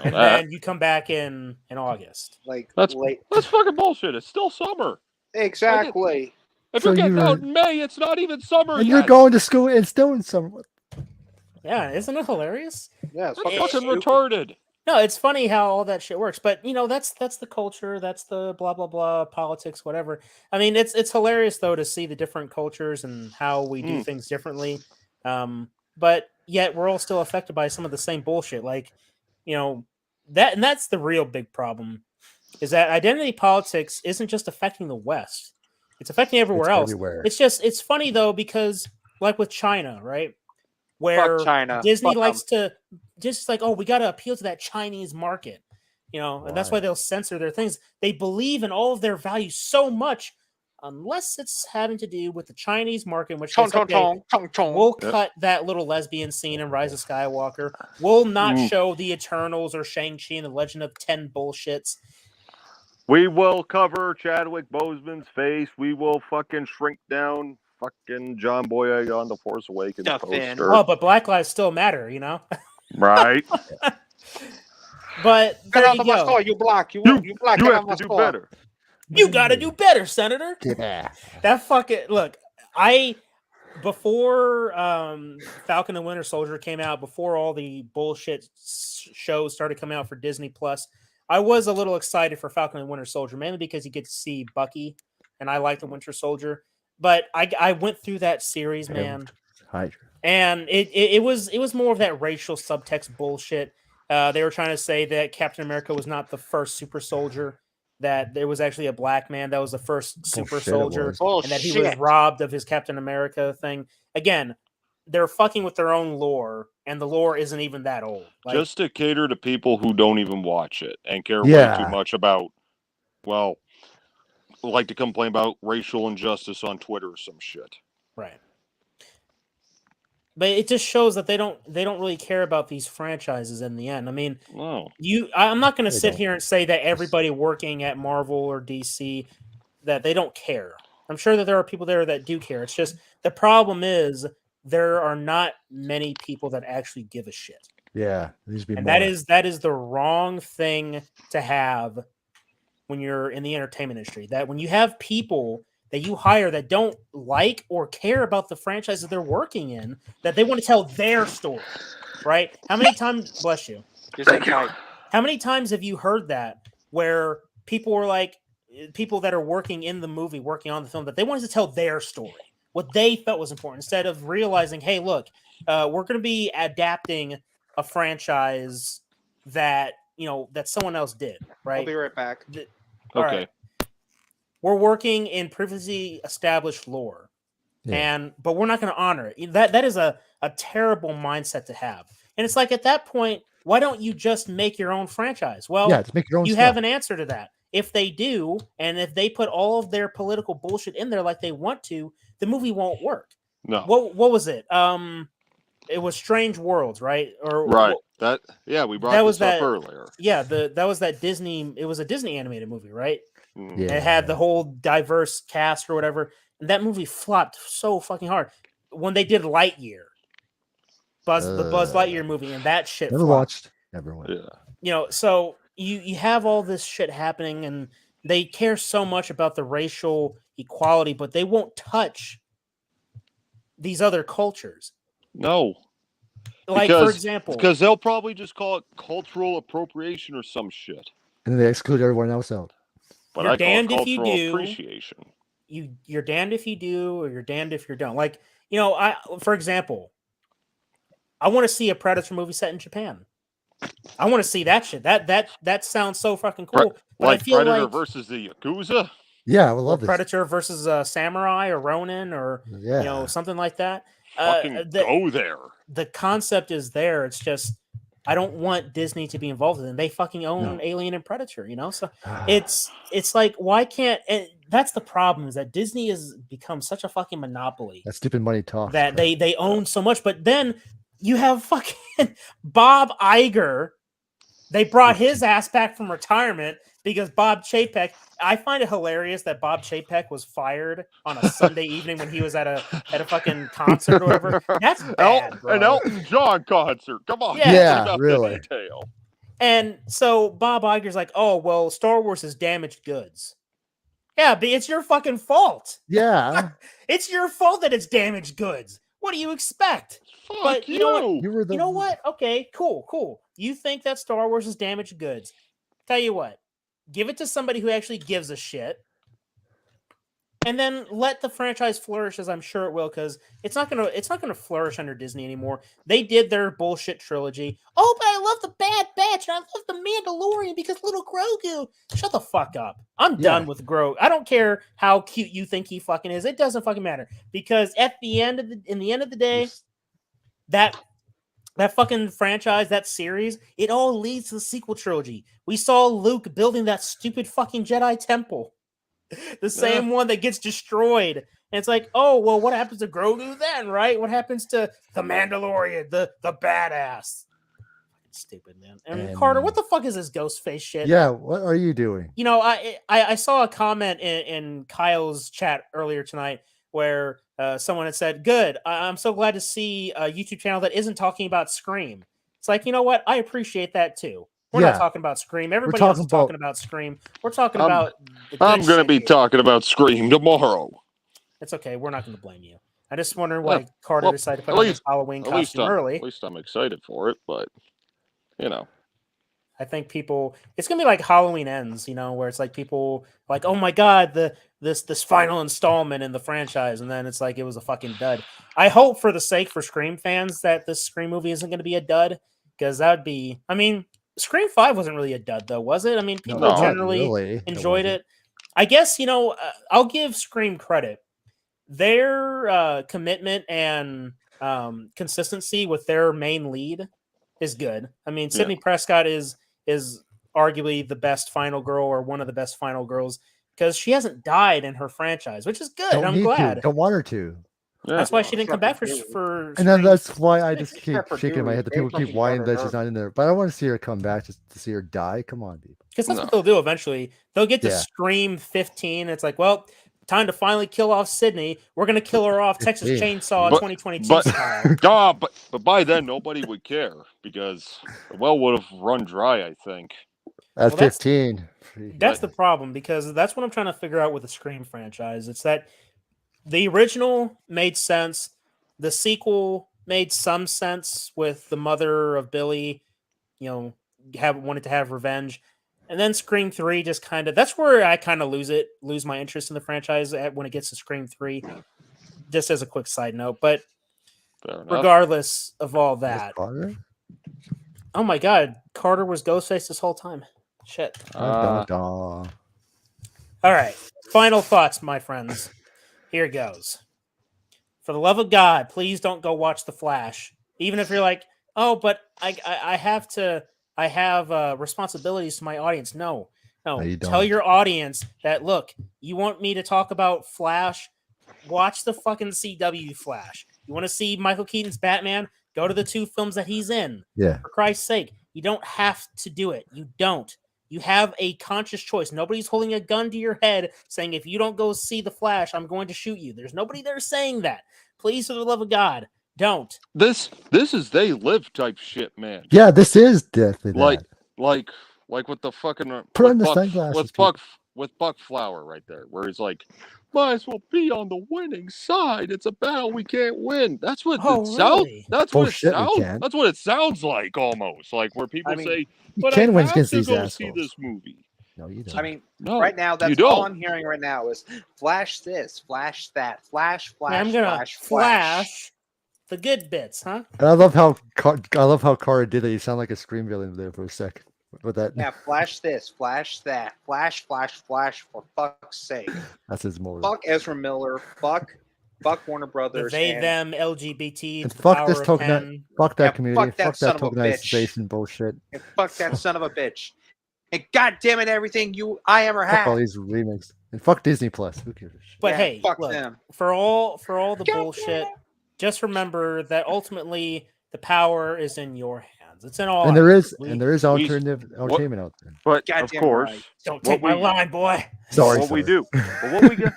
And then you come back in August. Like that's late. That's fucking bullshit. It's still summer. Exactly. If you're getting out in May, it's not even summer and yet. you're going to school and still in summer. Yeah, isn't it hilarious? Yeah, it's fucking retarded. No, it's funny how all that shit works, but that's the culture, that's the blah blah blah politics, whatever. I mean, it's hilarious though to see the different cultures and how we do things differently. But yet we're all still affected by some of the same bullshit. Like, that's the real big problem, is that identity politics isn't just affecting the West; it's affecting everywhere else. Everywhere. It's funny though because like with China, right? Where China. Disney Fuck likes to just like, we got to appeal to that Chinese market, and that's why they'll censor their things. They believe in all of their values so much unless it's having to do with the Chinese market, in which Chong, case, chong, okay, chong, chong, chong. we'll Yep. cut that little lesbian scene in Rise of Skywalker. We'll not show the Eternals or Shang-Chi and the Legend of 10 bullshits. We will cover Chadwick Boseman's face. We will fucking shrink down fucking John Boyega on the Force Awakens poster. Oh, but Black Lives still matter, you know? Right. But Get there out you of my go. store, you black. You black. You Get out have of my to do store. better. You got to do better, Senator. Yeah. That fucking look. Before Falcon and Winter Soldier came out, before all the bullshit shows started coming out for Disney Plus, I was a little excited for Falcon and Winter Soldier, mainly because you get to see Bucky, and I like the Winter Soldier. But I went through that series, man, and it was more of that racial subtext bullshit. They were trying to say that Captain America was not the first super soldier, that there was actually a black man that was the first super soldier, and that he was robbed of his Captain America thing. Again, they're fucking with their own lore, and the lore isn't even that old. Like, Just to cater to people who don't even watch it and care way too much about, well, like to complain about racial injustice on Twitter or some shit. Right. But it just shows that they don't really care about these franchises in the end. I mean, I'm not going to sit here and say that everybody working at Marvel or DC, that they don't care. I'm sure that there are people there that do care. It's just the problem is there are not many people that actually give a shit. Yeah, there needs to be And more. that is the wrong thing to have when you're in the entertainment industry. That when you have people that you hire that don't like or care about the franchises they're working in, that they want to tell their story, right? How many times, bless you. How many times have you heard that where people were like, people that are working in the movie, working on the film, that they wanted to tell their story, what they felt was important, instead of realizing, hey, look, we're going to be adapting a franchise that, that someone else did, right? I'll be right back. All right. We're working in previously established lore, but we're not going to honor it. That is a terrible mindset to have. And it's like, at that point, why don't you just make your own franchise? Well, just make your own you stuff. have an answer to that. If they do, and if they put all of their political bullshit in there like they want to, the movie won't work. No. What was it? It was Strange Worlds, right? Or right. We brought this up earlier. Yeah, that was that Disney. It was a Disney animated movie, right? Yeah. It had the whole diverse cast or whatever. And that movie flopped so fucking hard. When they did Lightyear, the Buzz Lightyear movie, and that shit Never flopped. watched. Never went. Yeah. So you have all this shit happening, and they care so much about the racial equality, but they won't touch these other cultures. No. Like, for example, because they'll probably just call it cultural appropriation or some shit. And then they exclude everyone else out. But you're I call damned it if you cultural do. appreciation. You're damned if you do, or you're damned if you don't. Like, for example, I want to see a Predator movie set in Japan. I want to see that shit. That sounds so fucking cool. But Like I feel Predator like versus the Yakuza? Yeah, I would love this. Predator versus Samurai or Ronin or something like that. Fucking go there. The concept is there. It's just I don't want Disney to be involved in it. They fucking own Alien and Predator, So it's like, why can't? And that's the problem, is that Disney has become such a fucking monopoly. That stupid money talk. That they own so much, but then you have fucking Bob Iger. They brought his ass back from retirement because Bob Chapek. I find it hilarious that Bob Chapek was fired on a Sunday evening when he was at a fucking concert or whatever. That's bad, bro. An Elton John concert. Come on. Yeah, really. Detail. And so Bob Iger's like, oh, well, Star Wars is damaged goods. Yeah, but it's your fucking fault. Yeah. It's your fault that it's damaged goods. What do you expect? Fuck but you. Know what? You know what? Okay, cool. You think that Star Wars is damaged goods. Tell you what. Give it to somebody who actually gives a shit. And then let the franchise flourish, as I'm sure it will, because it's not gonna flourish under Disney anymore. They did their bullshit trilogy. Oh, but I love the Bad Batch and I love the Mandalorian because little Grogu. Shut the fuck up. I'm done with Grogu. I don't care how cute you think he fucking is. It doesn't fucking matter. Because in the end of the day, that fucking franchise, that series, it all leads to the sequel trilogy. We saw Luke building that stupid fucking Jedi temple. the same one that gets destroyed. And it's like, oh, well, what happens to Grogu then, right? What happens to the Mandalorian, the badass? Stupid, man. And Carter, what the fuck is this ghost face shit? Yeah, what are you doing? You know, I saw a comment in Kyle's chat earlier tonight where someone had said, good, I'm so glad to see a YouTube channel that isn't talking about Scream. It's like, you know what? I appreciate that too. We're not talking about Scream. Everybody else is talking about Scream. We're talking about I'm going to be talking about Scream tomorrow. It's okay. We're not going to blame you. I just wonder why Carter decided to put on his Halloween costume early. At least I'm excited for it, but, you know. I think people, it's gonna be like Halloween Ends, you know, where it's like people like, oh my god, this final installment in the franchise, and then it's like it was a fucking dud. I hope for the sake for Scream fans that this Scream movie isn't going to be a dud, because that would be. I mean, Scream 5 wasn't really a dud though, was it? I mean, people generally enjoyed it. I guess I'll give Scream credit. Their commitment and consistency with their main lead is good. I mean, Sidney Prescott is arguably the best final girl or one of the best final girls because she hasn't died in her franchise, which is good. I'm glad. Don't want her to. Yeah. That's why she didn't come back for and then that's why I just keep shaking my head. The people keep whining that she's not in there, but I want to see her come back just to see her die. Come on, people. Because that's what they'll do eventually. They'll get to Scream 15. It's like, well, time to finally kill off Sydney. We're gonna kill her off Texas Chainsaw 2022 style. But by then nobody would care because the well would have run dry, I think. At 15. That's the problem, because that's what I'm trying to figure out with the Scream franchise. It's that the original made sense. The sequel made some sense with the mother of Billy, wanted to have revenge. And then Scream 3 just kind of, that's where I kind of lose my interest in the franchise when it gets to Scream 3, just as a quick side note. But regardless of all that, oh my God, Carter was Ghostface this whole time. Shit. All right. Final thoughts, my friends. Here goes. For the love of God, please don't go watch The Flash. Even if you're like, oh, but I have responsibilities to my audience. No, you don't. Tell your audience that, look, you want me to talk about Flash? Watch the fucking CW Flash. You want to see Michael Keaton's Batman? Go to the 2 films that he's in. Yeah. For Christ's sake, you don't have to do it. You don't. You have a conscious choice. Nobody's holding a gun to your head saying, if you don't go see The Flash, I'm going to shoot you. There's nobody there saying that. Please, for the love of God, don't. This is They Live type shit, man. Yeah, this is definitely like with the fucking put on the sunglasses with Buck Flower right there, where he's like, might as well be on the winning side. It's a battle we can't win. That's what it sounds. That's what it sounds. That's what it sounds like, almost like where people say, "But I have to go see this movie." No, you don't. I mean, right now, that's all I'm hearing right now is Flash this, Flash that, Flash. I'm gonna flash the good bits, huh? And I love how Cara did it. You sound like a Scream villain there for a second. With that. Yeah, Flash this, Flash that, Flash, for fuck's sake. That's his mode. Fuck Ezra Miller, fuck Warner Brothers. Them, LGBT. And fuck this fuck that community. Fuck that tokenization bullshit. And fuck that son of a bitch. And God damn it, everything I ever had. Fuck all these remakes. And fuck Disney Plus. Who cares? But hey, fuck them. For all the bullshit, just remember that ultimately the power is in your hands. It's in all. And there is alternative entertainment out there. But of course, don't take my line, boy. Sorry. What we do. But what we get.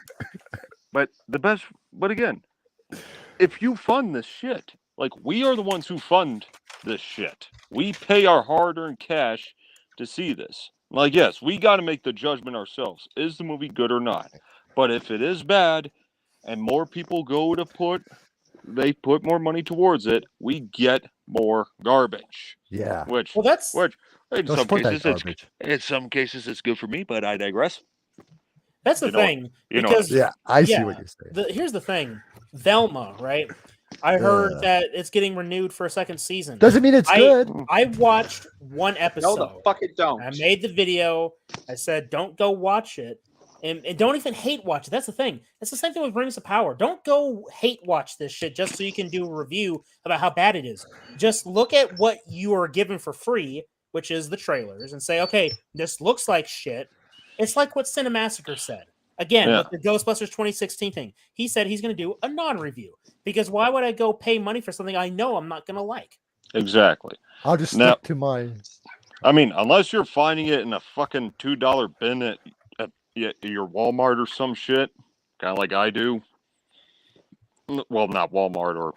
But the best. But again, if you fund this shit, like we are the ones who fund this shit. We pay our hard-earned cash to see this. Like, yes, we got to make the judgment ourselves. Is the movie good or not? But if it is bad, and more people go to put more money towards it, we get more garbage. Yeah. Which in some cases it's good for me, but I digress. That's the thing. I see what you're saying. Here's the thing. Velma, right? I heard that it's getting renewed for a second season. Doesn't mean it's good. I watched one episode. No, the fuck it don't. I made the video. I said, don't go watch it. And don't even hate watch it. That's the thing. It's the same thing with Rings of Power. Don't go hate watch this shit just so you can do a review about how bad it is. Just look at what you are given for free, which is the trailers, and say, okay, this looks like shit. It's like what Cinemassacre said. Again, with the Ghostbusters 2016 thing, he said he's going to do a non-review because why would I go pay money for something I know I'm not going to like? Exactly. I'll just stick to mine. I mean, unless you're finding it in a fucking $2 bin at your Walmart or some shit, kind of like I do. Well, not Walmart, or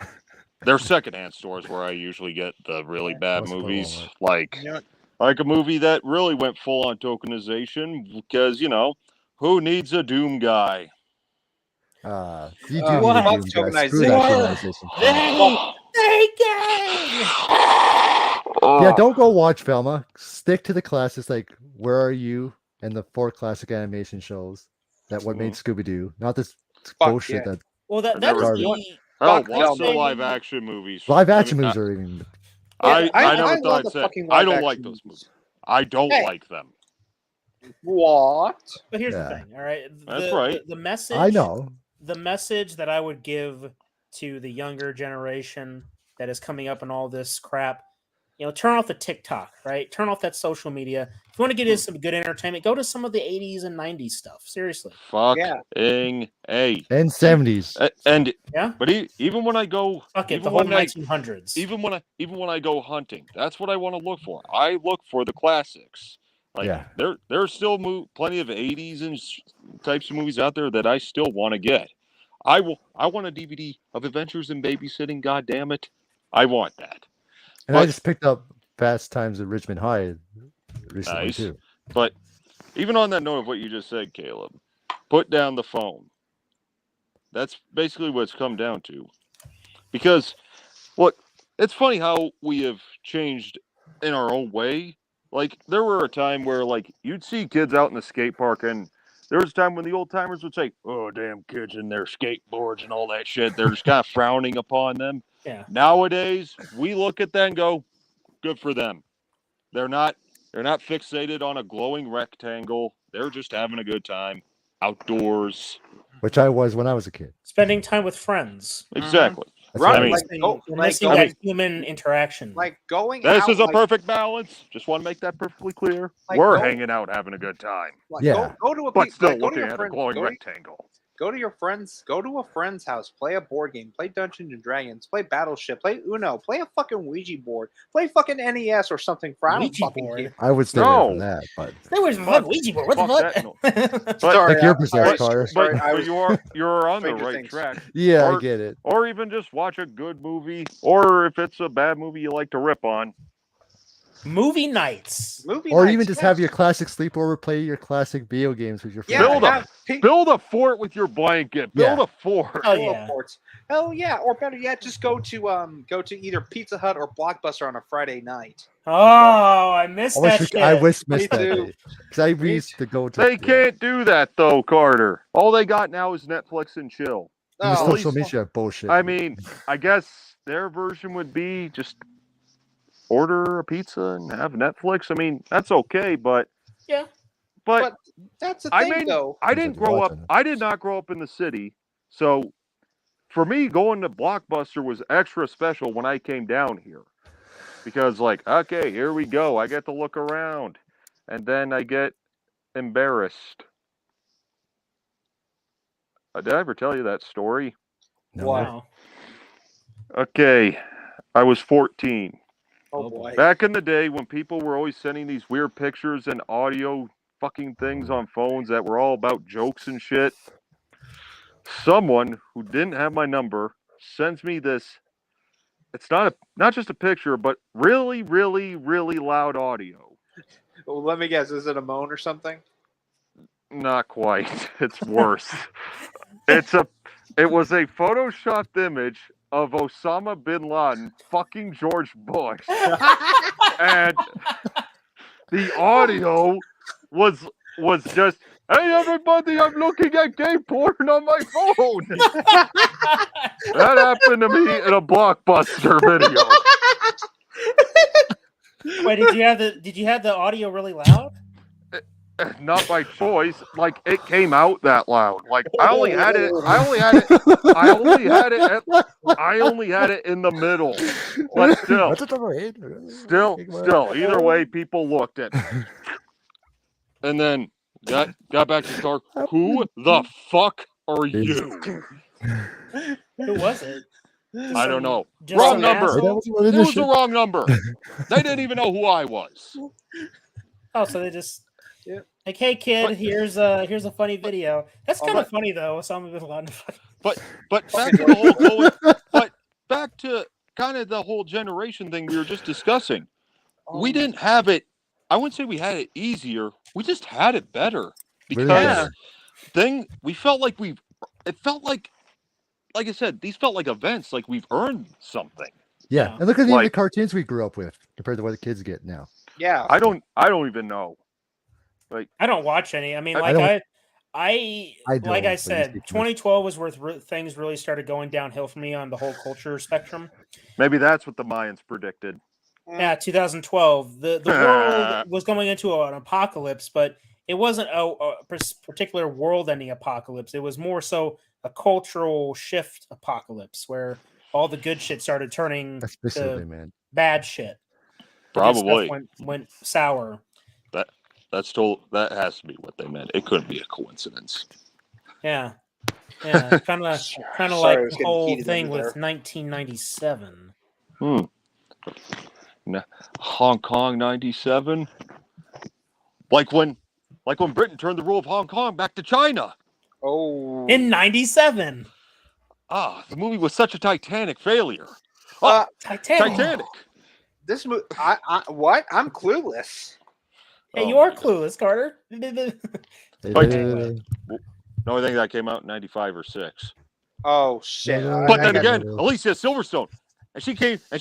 there's secondhand stores where I usually get the really bad movies, like a movie that really went full on tokenization, because who needs a Doom guy? You do need a Doom guy. Screw that tokenization. Yeah, don't go watch Velma. Stick to the classics like Where Are You and the 4 classic animation shows that what made Scooby-Doo. Not this bullshit that. Well, that's watch the live action movies. Live action movies are even. I never thought I'd say I don't like those movies. I don't like them. What? But here's the thing, all right? That's right. The message. I know. The message that I would give to the younger generation that is coming up and all this crap, turn off the TikTok, right? Turn off that social media. If you want to get into some good entertainment, go to some of the 80s and 90s stuff. Seriously. Fucking A. And 70s. And yeah. But even when I go, the whole 1900s. Even when I go hunting, that's what I want to look for. I look for the classics. Like there's still plenty of 80s and types of movies out there that I still want to get. I want a DVD of Adventures in Babysitting. God damn it, I want that. And I just picked up Fast Times at Richmond High recently too. But even on that note of what you just said, Caleb, put down the phone. That's basically what it's come down to. Because look, it's funny how we have changed in our own way. Like, there were a time where, like, you'd see kids out in the skate park, and there was a time when the old timers would say, "Oh, damn kids in their skateboards and all that shit." They're just kind of frowning upon them. Yeah. Nowadays, we look at that and go, "Good for them." They're not fixated on a glowing rectangle. They're just having a good time outdoors. Which I was when I was a kid. Spending time with friends. Exactly. Right. Missing that human interaction. Like going This out, is a perfect balance. Just want to make that perfectly clear. We're hanging out, having a good time. Go to a but still go to looking your at a friend, glowing rectangle. Go to a friend's house, play a board game, play Dungeons and Dragons, play Battleship, play Uno, play a fucking Ouija board, play fucking NES or something. For I don't fucking care. I would stay away from that, but there was a Ouija board. What the fuck? Sorry, take your percent, Carter. But you're on the right track. Yeah, I get it. Or even just watch a good movie, or if it's a bad movie you like to rip on. Movie nights. Or even just have your classic sleepover, play your classic video games with your friends. Build a fort with your blanket. Build a fort. Oh yeah. Hell yeah. Or better yet, just go to either Pizza Hut or Blockbuster on a Friday night. Oh, I missed that shit. I missed that day. Because I used to go to. They can't do that though, Carter. All they got now is Netflix and chill. And social media bullshit. I mean, I guess their version would be just order a pizza and have Netflix. I mean, that's okay, but yeah. But that's the thing, though. I did not grow up in the city, so for me, going to Blockbuster was extra special when I came down here, because like, okay, here we go. I get to look around, and then I get embarrassed. Did I ever tell you that story? No. Wow. Okay, I was 14. Oh boy. Back in the day when people were always sending these weird pictures and audio fucking things on phones that were all about jokes and shit, someone who didn't have my number sends me this. It's not just a picture, but really, really, really loud audio. Well, let me guess. Is it a moan or something? Not quite. It's worse. It was a photoshopped image of Osama bin Laden fucking George Bush. And the audio was just, "Hey everybody, I'm looking at gay porn on my phone." That happened to me in a Blockbuster video. Wait, did you have the audio really loud? Not by choice. Like, it came out that loud. Like, I only had it in the middle. But still, either way, people looked at me. And then got back to Stark. Who the fuck are you? Who was it? I don't know. Just Wrong some number. asshole? It was the wrong number. They didn't even know who I was. Oh, so they just like, hey kid, here's a funny video. That's kind of funny though. Some with a lot of But back to the whole but back to kind of the whole generation thing we were just discussing. We didn't have it. I wouldn't say we had it easier. We just had it better because we felt like it felt like I said, these felt like events, like we've earned something. Yeah, and look at the cartoons we grew up with compared to what the kids get now. Yeah, I don't even know. Like, I don't watch any. I mean, I like I don't, said, 2012 was where things really started going downhill for me on the whole culture spectrum. Maybe that's what the Mayans predicted. Yeah, 2012. The world was going into an apocalypse, but it wasn't a particular world-ending apocalypse. It was more so a cultural shift apocalypse where all the good shit started turning to bad shit. Probably went sour. That has to be what they meant. It couldn't be a coincidence. Yeah, kind of like the whole thing with 1997. Hong Kong 97. Like when Britain turned the rule of Hong Kong back to China. Oh, in 97. The movie was such a Titanic failure. Titanic. This movie, what? I'm clueless. Hey, you are clueless, Carter. No, I think that came out in 95 or 6. Oh shit! But then again, Alicia Silverstone, and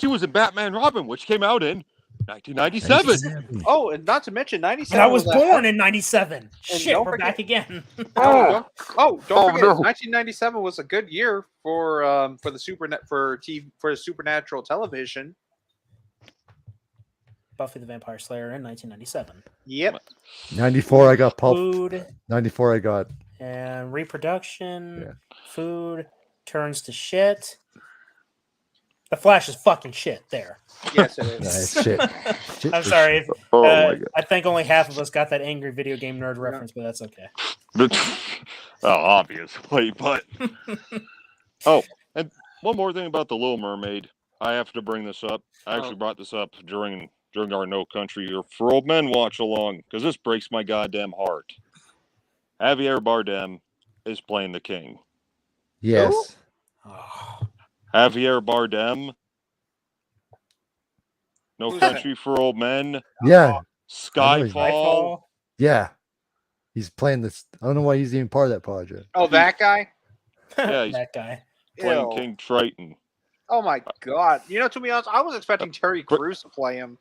she was in Batman Robin, which came out in 1997. Oh, and not to mention 97. And I was born in 97. Shit, we're back again. Don't forget, 1997 was a good year for the supernatural television. Buffy the Vampire Slayer in 1997. Yep. 94, I got Pulp. Food. 94, I got. And reproduction. Food turns to shit. The Flash is fucking shit there. Yes, it is. Shit. I'm sorry. Oh my God. I think only half of us got that angry video game nerd reference, but that's okay. Obviously, but and one more thing about the Little Mermaid. I have to bring this up. I actually brought this up during our No Country for Old Men watch along because this breaks my goddamn heart. Javier Bardem is playing the king. Yes. Javier Bardem. No Country for Old Men. Yeah. Skyfall. Yeah. He's playing this. I don't know why he's even part of that project. Oh, that guy? Yeah, he's that guy. playing King Triton. Oh my God! You know, to be honest, I was expecting Terry Crews to play him.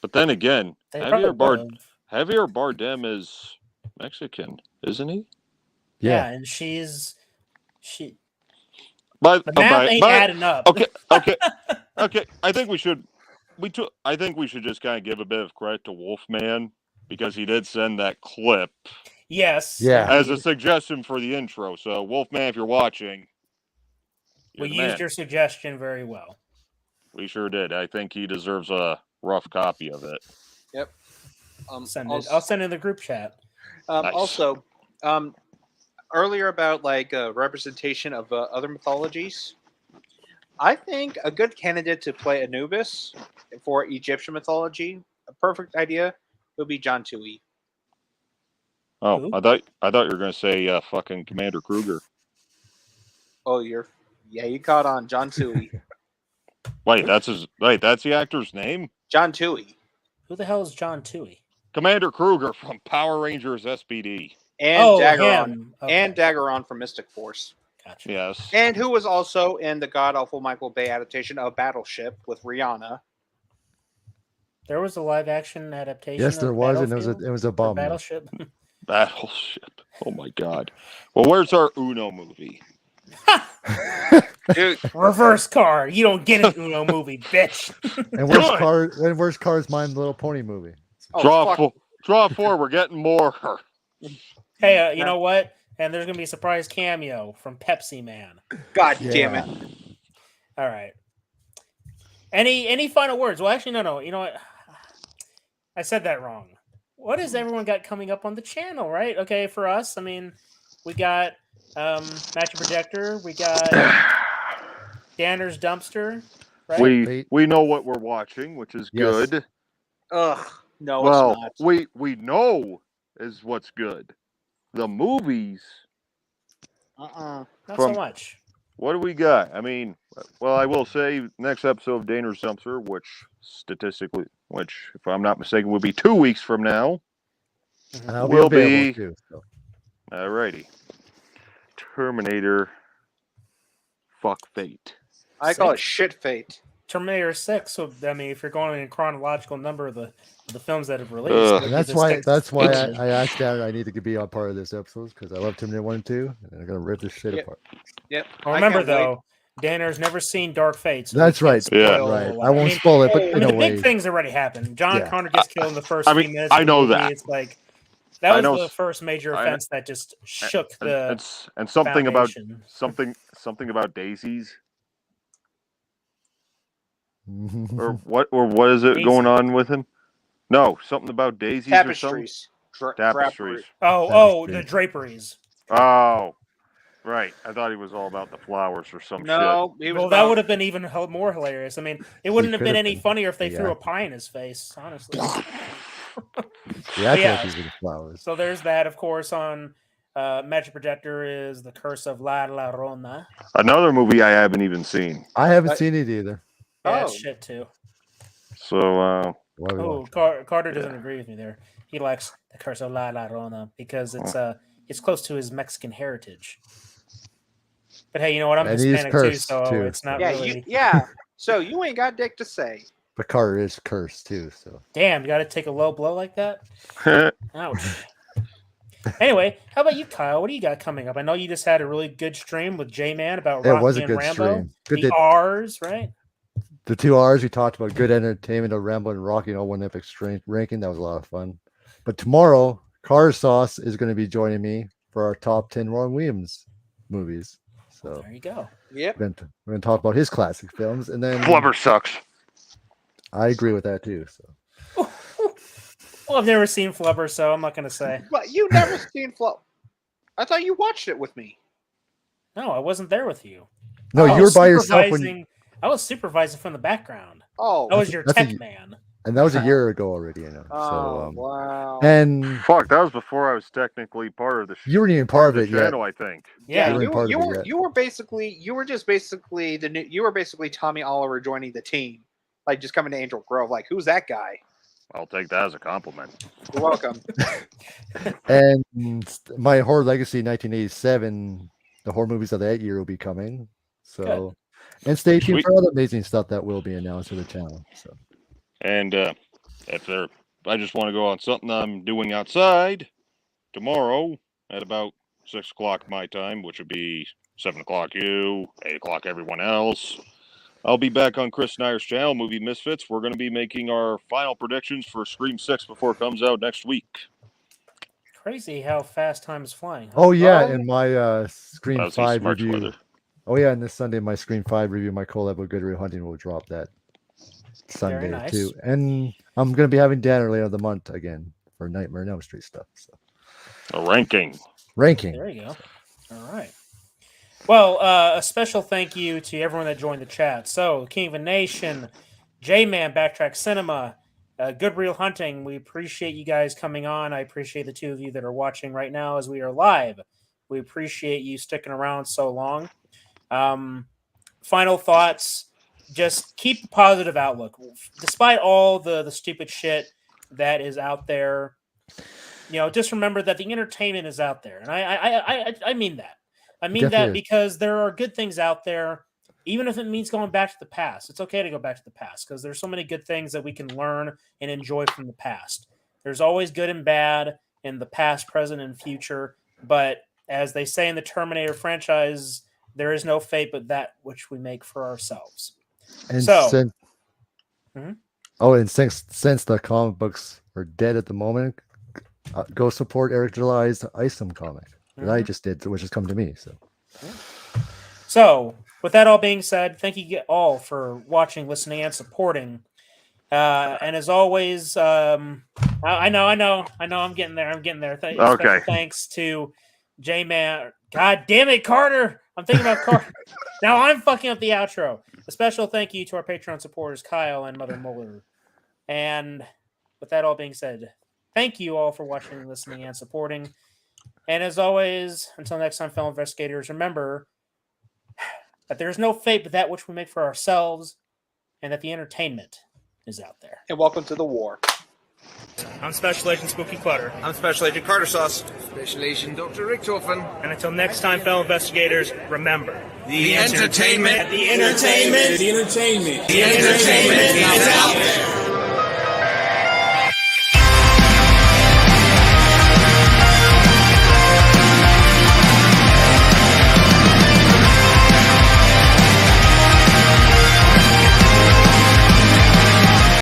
But then again, They Javier probably Bardem is Mexican, isn't he? Yeah, and she. But The math ain't adding up. Okay. I think we should just kind of give a bit of credit to Wolfman because he did send that clip. Yes. Yeah. As a suggestion for the intro. So Wolfman, if you're watching, We used your suggestion very well. We sure did. I think he deserves a rough copy of it. Yep. I'll send in the group chat. Nice. Also, earlier about representation of other mythologies, I think a good candidate to play Anubis for Egyptian mythology, a perfect idea, would be John Toohey. Oh, Who? I thought you were going to say fucking Commander Kruger. Oh, you caught on, John Toohey. Wait, that's the actor's name? John Toohey. Who the hell is John Toohey? Commander Kruger from Power Rangers SPD. And Daggeron. him. Okay. And Daggeron from Mystic Force. Gotcha. Yes. And who was also in the god-awful Michael Bay adaptation of Battleship with Rihanna. There was a live-action adaptation. Yes, there of was, and Battlefield it was a or bomb. Battleship. Battleship. Oh my God. Well, where's our Uno movie? Dude, Reverse car. You don't get an Uno movie, bitch. And where's Cars Mine Little Pony movie? Draw four. We're getting more. Hey, you know what? And there's gonna be a surprise cameo from Pepsi Man. God damn it! All right. Any final words? Well, actually, no. You know what? I said that wrong. what has everyone got coming up on the channel, right? Okay, for us, I mean, we got Match Projector, we got Danner's Dumpster, right? We know what we're watching, which is good. Ugh, no, well, it's not. we know is what's good. The movies. Not so much. What do we got? I mean, well, I will say next episode of Danner's Dumpster, which if I'm not mistaken, will be 2 weeks from now. Will be too, so. Alrighty. Terminator. Fuck Fate. I call it shit Fate. Terminator 6. So I mean, if you're going in chronological number of the films that have released, that's why I asked Darren I need to be on part of this episode because I love Terminator 1 and 2, and I'm gonna rip this shit apart. Yep. Well, remember though, Danner's never seen Dark Fate. So that's right. Yeah, right. I won't spoil it, but in a the way, big things already happened. John Connor gets killed in the first few minutes. I know of the movie. that. It's like that was the first major offense that just shook the. And something foundation. about something about daisies. or what is it going on with him? No, something about daisies Tapestries. or something. Tapestries. The draperies. Oh, right. I thought he was all about the flowers or some shit. No, that would have been even more hilarious. I mean, it wouldn't have been any funnier if they threw a pie in his face, honestly. Flowers. So there's that, of course, on Magic Projector is The Curse of La Llorona. Another movie I haven't even seen. I haven't seen it either. Yeah, that's shit too. So, Carter doesn't agree with me there. He likes The Curse of La Llorona because it's close to his Mexican heritage. But hey, you know what? I'm Hispanic too, so it's not really. So you ain't got dick to say. But Carter is cursed too, so. Damn, you got to take a low blow like that? Ouch. Anyway, how about you, Kyle? What do you got coming up? I know you just had a really good stream with J-Man about Rocky and Rambo. The R's, right? The 2 R's we talked about, good entertainment of Rambo and Rocky, one epic strength ranking. That was a lot of fun. But tomorrow, Car Sauce is going to be joining me for our top 10 Ron Williams movies. So there you go. Yep. We're going to talk about his classic films, and then Flubber sucks. I agree with that too. So. Well, I've never seen Flubber, so I'm not going to say. But you never seen Flubber? I thought you watched it with me. No, I wasn't there with you. No, you were by yourself when. I was supervising from the background. Oh, I was your tech man. And that was a year ago already, Oh, wow. And fuck, that was before I was technically part of the. You weren't even part of it yet. Channel, I think. Yeah, you were basically Tommy Oliver joining the team, like just coming to Angel Grove. Like, who's that guy? I'll take that as a compliment. You're welcome. And my Horror Legacy 1987, the horror movies of that year will be coming. So. Good. And stay tuned for other amazing stuff that will be announced to the channel. So, and I just want to go on something I'm doing outside tomorrow at about 6 o'clock my time, which would be 7 o'clock you, 8 o'clock everyone else. I'll be back on Chris Snyder's channel, Movie Misfits. We're going to be making our final predictions for Scream 6 before it comes out next week. Crazy how fast time is flying. Huh? Oh yeah, in my Scream 5 review. Weather. Oh yeah, and this Sunday my Scream 5 review, my collab with Good Real Hunting will drop that Sunday too. And I'm gonna be having Danner later of the month again for Nightmare on Elm Street stuff. So a ranking. There you go. All right. Well, a special thank you to everyone that joined the chat. So King of a Nation, J-Man, Backtrack Cinema, Good Real Hunting. We appreciate you guys coming on. I appreciate the two of you that are watching right now as we are live. We appreciate you sticking around so long. Final thoughts, just keep a positive outlook. Despite all the stupid shit that is out there, just remember that the entertainment is out there. And I mean that. I mean that because there are good things out there, even if it means going back to the past. It's okay to go back to the past because there's so many good things that we can learn and enjoy from the past. There's always good and bad in the past, present, and future. But as they say in the Terminator franchise, there is no fate but that which we make for ourselves. And since the comic books are dead at the moment, go support Eric July's Isom comic that I just did, which has come to me. So, with that all being said, thank you all for watching, listening, and supporting. And as always, I know, I'm getting there. Okay. Thanks to J-Man. God damn it, Carter! I'm thinking about Carter. Now I'm fucking up the outro. A special thank you to our Patreon supporters, Kyle and Mother Muller. And with that all being said, thank you all for watching, listening, and supporting. And as always, until next time, fellow investigators, remember that there is no fate but that which we make for ourselves, and that the entertainment is out there. And welcome to the war. I'm Special Agent Spooky Clutter. I'm Special Agent Carter Sauce. Special Agent Dr. Richtofen. And until next time, fellow investigators, remember the entertainment is out there.